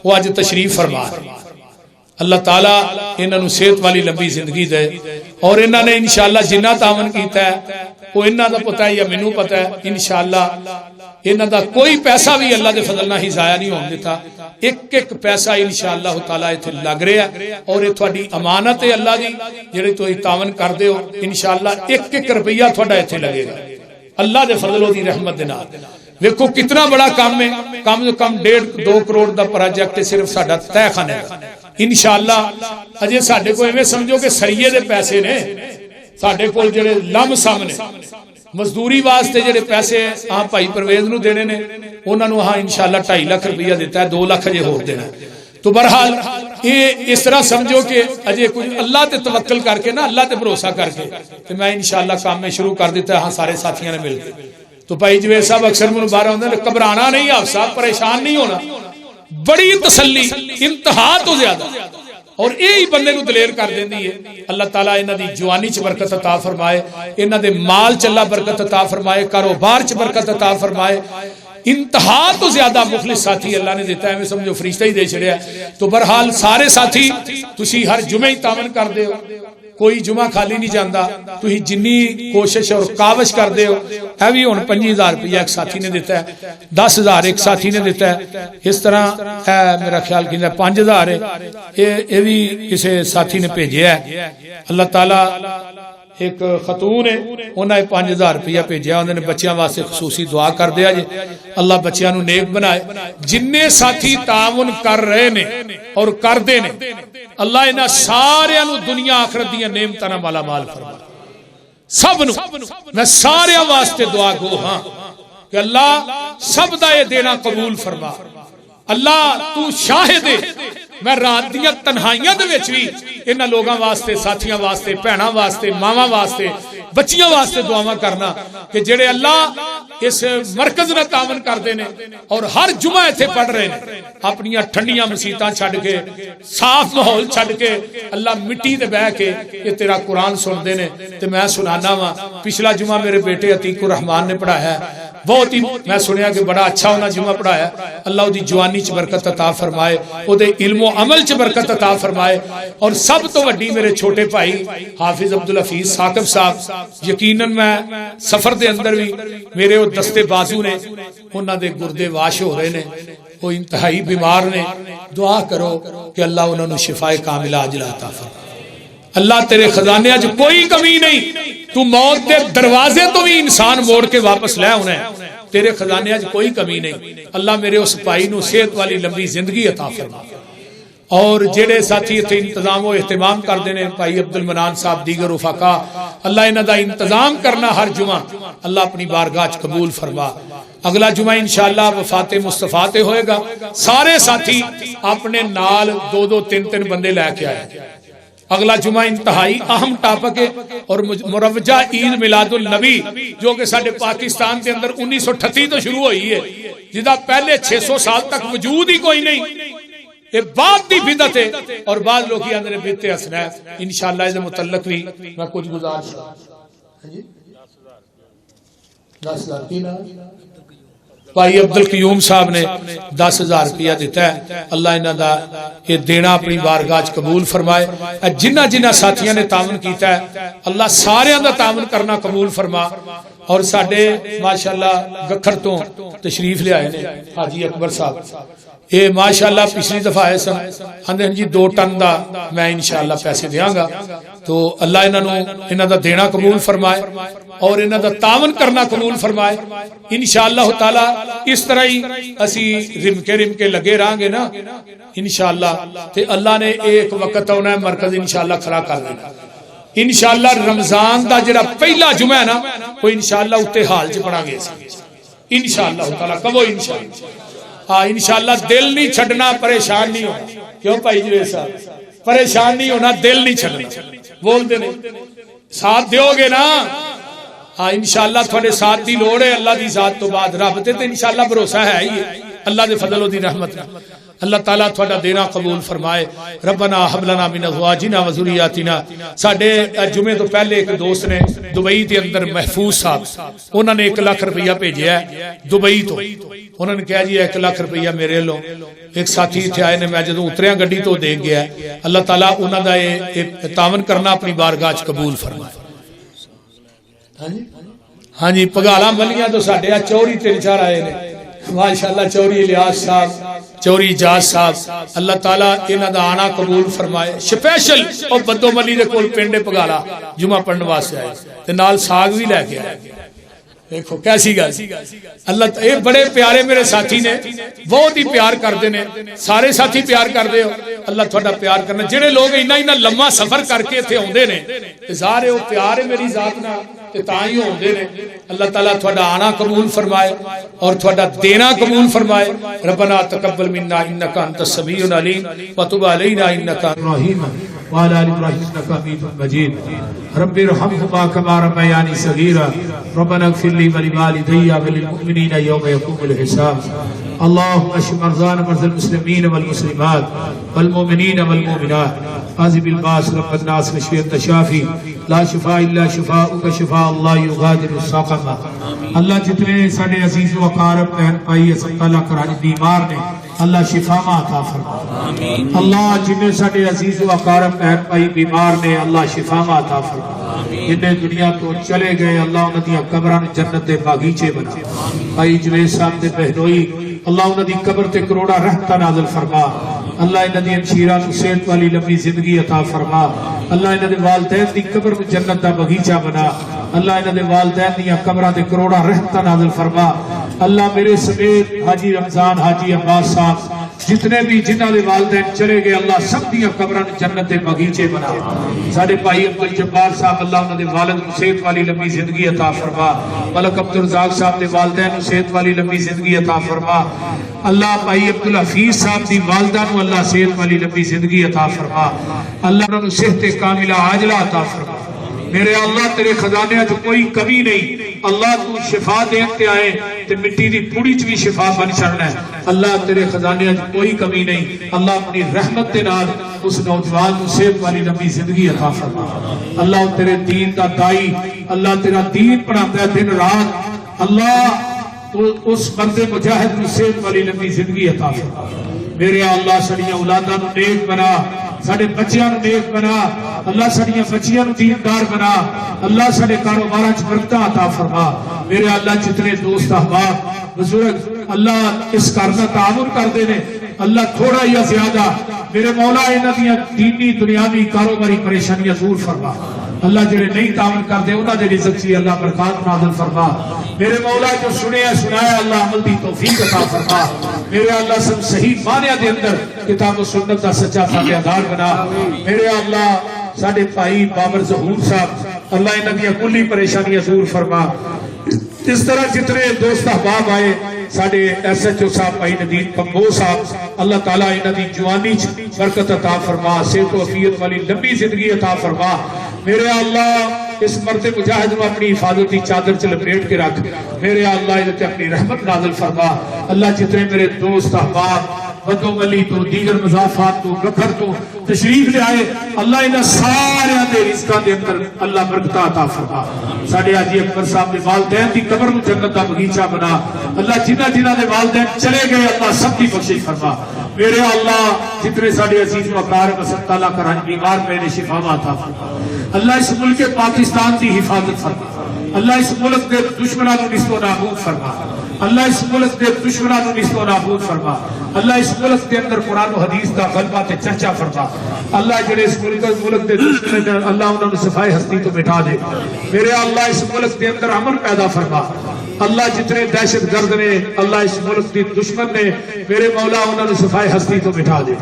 Speaker 3: وہ اج تشریف فرما. اللہ تعالیٰ انہاں نو صحت والی لمبی زندگی دے. اور انہاں نے انشاءاللہ جنہ تعاون کیتا ہے وہ انہاں دا پتہ ہے یا مینوں پتہ ہے. انشاءاللہ انہاں دا کوئی پیسہ بھی اللہ دے فضل نہ ہی ضائع نہیں ہون دیتا. ایک ایک پیسہ انشاءاللہ تعالیٰ ایتھے لگ رہا ہے. اور یہ تہاڈی امانت ہے اللہ دی، جڑے تسی تعاون کردے ہو انشاءاللہ ایک ایک روپیہ تہاڈا ایتھے لگے گا اللہ دے فضل و دی رحمت دے نال. ویکھو کتنا بڑا کام ہے، کم سے کم 1.5-2 کروڑ دا پروجیکٹ صرف ساڈا تہہ خانہ ہے. انشاءاللہ اجے ساڈے کو ایویں سمجھو کہ سریے دے پیسے نے، ساڈے کول جڑے لم سم نے مزدوری واسطے جڑے پیسے ہاں بھائی پرویز نو دینے نے، انہاں نو ہاں انشاءاللہ 2.5 لاکھ روپیہ دیتا ہے، 2 لاکھ اجے ہور دینا. تو بہرحال یہ اس طرح سمجھو کہ اجے کچھ اللہ تے توکل کر کے نا، اللہ تے بھروسہ کر کے تے میں انشاءاللہ کام میں شروع کر دیتا ہے. ہاں سارے ساتھیاں نے مل کے. تو بھائی جوید صاحب اکثر مجھے بارہ ہوندے نے، گھبرانا نہیں آپ صاحب، پریشان نہیں ہونا، بڑی تسلی انتہا تو زیادہ. اور یہی بندے نو دلیر کر دیندی ہے. اللہ تعالیٰ انہاں دی جوانی چ برکت عطا فرمائے, انہاں دے مال چ اللہ برکت عطا فرمائے, کاروبار چ برکت عطا فرمائے. انتہا تو زیادہ مخلص ساتھی اللہ نے دیتا ہے, میں سمجھو فرشتہ ہی دے چھڑیا. تو بہرحال سارے ساتھی تسی ہر جمعہ ہی تعاون کر دے ہو, کوئی جمعہ خالی نہیں جاندا, تسی جنی کوشش اور کاوش کر دے ہو. اے بھی ہن 5000 روپیہ ایک ساتھی نے دیتا ہے, 10000 ایک ساتھی نے دیتا ہے, اس طرح میرا خیال کہ 5000 ہے یہ بھی کسی ساتھی نے بھیجیا ہے. اللہ تعالیٰ ایک خاتون ہے انہوں نے 5000 روپیہ بھیجا, انہوں نے بچیاں واسطے خصوصی دعا کر دیا جی اللہ بچیاں نو نیک بنائے. جننے ساتھی تعاون کر رہے نے اور کر دے نے اللہ انہاں سارے نو دنیا آخرت دیاں نعمتاں نال مالا مال فرمائے. سب نو میں سارے واسطے دعا گو ہاں کہ اللہ سب دا یہ دینا قبول فرما. اللہ تو شاہد ہے میں رات دیاں تنہائیاں دے وچ وی انہاں لوگاں واسطے, ساتھیاں واسطے, بہناں واسطے, ماواں واسطے, بچیاں واسطے دعاواں کرنا کہ جڑے اللہ اس مرکز نال تعاون کردے نے اور ہر جمعہ ایتھے پڑھ رہے نے, اپنی ٹھنڈیاں مسیتاں چھڈ کے, صاف ماحول چھڈ کے, اللہ مٹی تے بیٹھ کے یہ تیرا قرآن سنتے نے. تے میں سنانا وا پچھلا جمعہ میرے بیٹے عتیق الرحمان نے پڑھایا ہے, بہت ہی میں سنیا کہ بڑا اچھا انہاں جمعہ پڑھایا. اللہ دی جوانی چ برکت عطا فرمائے, او دے علم و عمل چ برکت عطا فرمائے. اور سب تو وڈی میرے چھوٹے بھائی حافظ عبدالحفیظ ثاقب صاحب, یقیناً میں سفر دے اندر بھی میرے وہ دستے بازو نے, انہاں دے گردے واش ہو رہے نے, وہ انتہائی بیمار نے. دعا کرو کہ اللہ انہاں نو شفائے کاملہ عاجلہ عطا فرمائے. اللہ تیرے خزانے اج کوئی کمی نہیں, تو موت دے دروازے تو بھی انسان موڑ کے واپس لے ہونا ہے, تیرے خزانے اج کوئی کمی نہیں. اللہ میرے اس بھائی نو صحت والی لمبی زندگی عطا فرما. اور جڑے ساتھی اتنے انتظام و اہتمام کردے نے بھائی عبد المنان صاحب, دیگر رفقا, اللہ انہاں دا انتظام کرنا ہر جمعہ اللہ اپنی بارگاہ وچ قبول فرما. اگلا جمعہ انشاءاللہ وفات مصطفیٰ تے ہوئے گا. سارے ساتھی اپنے نال 2-2 3-3 بندے لے کے آئے. اگلا جمعہ انتہائی اہم ٹاپک ہے اور مروجہ عید میلاد النبی جو کہ سارے پاکستان کے اندر 1938 تو شروع ہوئی ہے, جدا پہلے 600 سال تک وجود ہی کوئی نہیں. یہ بات دی بدعت ہے اور بعض لوگ یہ اندر بدعت حسنہ ہے. انشاءاللہ اس متعلق بھی میں کچھ گزارش 10,000 کی نا بھائی عبدالقیوم صاحب نے 10,000 روپیہ دیتا ہے. اللہ انہاں دا یہ دینا اپنی بارگاہ وچ قبول فرمائے. جنہ جنہ ساتھیاں نے تعاون کیتا ہے اللہ سارے دا تعاون کرنا قبول فرما. اور ساڈے ماشاءاللہ گکھر تو تشریف لے آئے نے حاجی اکبر صاحب, یہ ماشاءاللہ پچھلی دفعہ آئے سن, آندے جی 2 ٹن دا میں انشاءاللہ پیسے دیاں گا. تو اللہ انہاں دا دینا قبول فرمائے اور انہاں دا تعاون کرنا قبول فرمائے. انشاءاللہ تعالی اس طرح ہی اسی رم کے لگے رہاں گے نا انشاءاللہ. تے اللہ نے ایک وقت ہونا ہے مرکز انشاءاللہ کھڑا کر دینا. انشاءاللہ رمضان دا جڑا پہلا جمعہ ہے نا وہ انشاءاللہ اتے حال چ پڑھا گے انشاءاللہ تعالی. کبو انشاءاللہ ہاں انشاءاللہ دل نہیں چھڑنا, پریشان نہیں ہونا. کیوں بھائی جی صاحب پریشان نہیں ہونا, دل نہیں چھڑنا. بول دے نہیں ساتھ دیو گے نا, ہاں انشاءاللہ تھوڑے ساتھ دی لوڑ ہے. اللہ دی ذات تو بعد رب تے انشاءاللہ بھروسہ ہے ہی ہے. اللہ دے فضل و دی رحمت اللہ تعالیٰ تھوڑا دینا قبول فرمائے. ربنا حب لنا من ازواجنا و ذریاتنا. ساڈے جمعے تو پہلے ایک دوست نے دبئی کے اندر محفوظ صاحب, انہوں نے 1 لاکھ روپیہ بھیجیا ہے دبئی تو. انہوں نے کہا جی 1 لاکھ روپیہ میرے لو. ایک ساتھی اتنے آئے نے, میں جدوں اتریا گڈی تو دیکھ گیا. اللہ تعالیٰ انہوں دا یہ تعاون کرنا اپنی بارگاہ وچ قبول فرمائے. ہاں جی پگالا ملیاں تو ساڈے چوری 3-4 آئے نے ماشاءاللہ. چوری الیاس صاحب, چوری اجاز صاحب, اللہ تعالیٰ انہاں دا آنا قبول فرمائے. سپیشل اور بدو ملی دے کول پنڈ پگالا جمعہ پڑھن واسطے آئے تے نال ساگ بھی لے کے آئے. دیکھو کیسی گل. اللہ یہ بڑے پیارے میرے ساتھی نے, بہت ہی پیار کردے نے. سارے ساتھی پیار کردے ہو, اللہ تھوڑا پیار کرنا. جڑے لوگ اتنا لمبا سفر کر کے ایتھے اوندے نے ظاہر ہے وہ پیار ہے میری ذات نال, تے تاں ہی ہوندے نے اللہ تعالیٰ تھوڑا آنا قبول فرمائے اور تھوڑا دینا قبول فرمائے ربنا تقبل منا انک انت السمیع العلیم وتب علینا انک ابراہیم وعلى آل ابراہیم انک حمید مجید رب ارحمهما كما ربياني صغيرا ربنا اغفر لي ولوالدي وللمؤمنين يوم يقوم الحساب اللهم اشف مرضانا ومرضى المسلمين والمسلمات والمؤمنين والمؤمنات عذب الباس رب الناس واشف انت شافي لا شفاء الا شفاؤك شفاء الله يغادر السقما اللہ جتنے سارے عزیز و اقارب بہن بھائی اسپتال کرانے بیمار نے اللہ شفا عطا فرما اللہ جنہیں سارے عزیز و اقارب بہن بھائی بیمار نے اللہ شفا عطا فرما جنہیں دنیا تو چلے گئے اللہ انہاں دی قبراں جنت دے باغیچے بنا بھائی جوید صاحب دے بہنوئی اللہ انہاں دی قبر تے کروڑا رحمت نازل فرما اللہ انہاں دی ہمشیرہ نو صحت والی لمبی زندگی عطا فرما اللہ انہاں دے والدین دی قبر نو جنت دا باغیچہ بنا اللہ انہاں دے والدین دی قبراں تے کروڑا رحمت نازل فرما اللہ میرے سمیت حاجی رمضان حاجی عباس صاحب جتنے بھی جنہاں دے والدین چلے گئے اللہ سب دی قبراں جنت دے باغیچے بنا ساڈے بھائی عبد الجبار صاحب اللہ انہاں دے والد نو صحت والی لمبی زندگی عطا فرما ملک عبد الرزاق صاحب دے والدین نو صحت والی لمبی زندگی عطا فرما اللہ بھائی عبد الحفیظ صاحب دی والدہ نو اللہ صحت والی لمبی زندگی عطا فرما اللہ انہاں نو صحت کاملہ عاجلہ عطا فرما میرے اللہ تیرے خزانے جو کوئی کمی نہیں اللہ تو شفا دیتے آئے تے مٹی دی پوڑی چ بھی شفا بن چڑھنا ہے اللہ تیرے خزانے جو کوئی کمی نہیں اللہ اپنی رحمت دے نال اس نوجوان کو صحت والی لمبی زندگی عطا فرما اللہ تیرے دین دا دائی اللہ تیرا دین پڑھاتا ہے دن رات اللہ تو اس بندے مجاہد کو صحت والی لمبی زندگی عطا فرما میرے اللہ سڑیاں اولاداں نو نیک بنا ساڑے بچیاں نو نیک بنا اللہ ساڑیاں بچیاں نو دیندار بنا اللہ ساڑے کاروباراں چ برکتاں عطا فرما میرے اللہ جتنے دوست احباب بزرگ اللہ اس کارنا تعاون کردے نے اللہ تھوڑا یا زیادہ میرے مولا انہاں دیاں دینی دنیاوی کاروباری پریشانیاں دور فرما اللہ جڑے نہیں تعاون کردے انہاں دے رزق چ اللہ برکات نازل فرما میرے مولا جو سنیا سنایا اللہ عمل دی توفیق عطا فرما میرے اللہ سب صحیح معنی دے اندر کتاب و سنت دا سچا تابعدار بنا میرے اللہ ساڈے بھائی بابر ظہور صاحب اللہ انہاں دی کلی پریشانیاں دور فرما اس طرح جتنے دوست احباب آئے ساڈے ایس ایچ او صاحب بھائی ندیم کمبو صاحب اللہ تعالیٰ انہاں دی جوانی چ برکت عطا فرما صحت و عافیت والی لمبی زندگی عطا فرما میرے اللہ اس مرد مجاہد کو اپنی حفاظتی چادر چ لپیٹ کے رکھ میرے اللہ ادھر اپنی رحمت نازل فرما اللہ جتنے میرے دوست احباب بدو ملی تو دیگر مضافات تو گکھر تو تشریف لے آئے اللہ انہاں سارے دے رزقاں دے اندر اللہ برکت عطا فرما ساڈے حاجی اکبر صاحب دے والدین دی قبر نو جنت دا باغیچہ بنا اللہ جنہاں دے والدین چلے گئے اللہ سب دی بخشش فرما میرے اللہ جتنے ساڈے عزیز و اقارب اسپتال کرانے بیمار پے نے شفا عطا فرما اللہ اس ملک پاکستان دی حفاظت فرما اللہ اس ملک دے دشمناں نو نست و نابود فرما اللہ اس ملک دے دشمناں نو نست و نابود فرما اللہ اس ملک دے اندر قرآن و حدیث دا غلبہ تے چرچا فرما اللہ جڑے اس ملک دے دشمن اللہ انہاں نو صفائے ہستی تو مٹا دے میرے اللہ اس ملک دے اندر امن پیدا فرما اللہ جتنے دہشت گرد نے اللہ اس ملک دی دشمن نے میرے مولا انہاں نو صفائے ہستی تو مٹا دے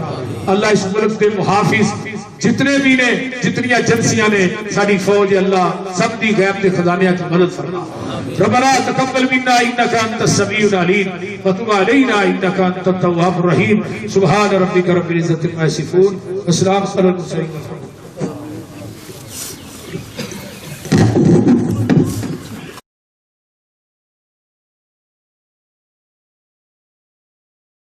Speaker 3: اللہ اس ملک دے محافظ جتنے بھی نے جتنی ایجنسیاں نے ساری فوج اللہ سب دی غیب دے خزانے کی مدد فرما ربنا تقبل منا انک انت السمیع العلیم وتب علینا انک انت التواب الرحیم سبحان ربک رب العزت عما یصفون والسلام علی المرسلین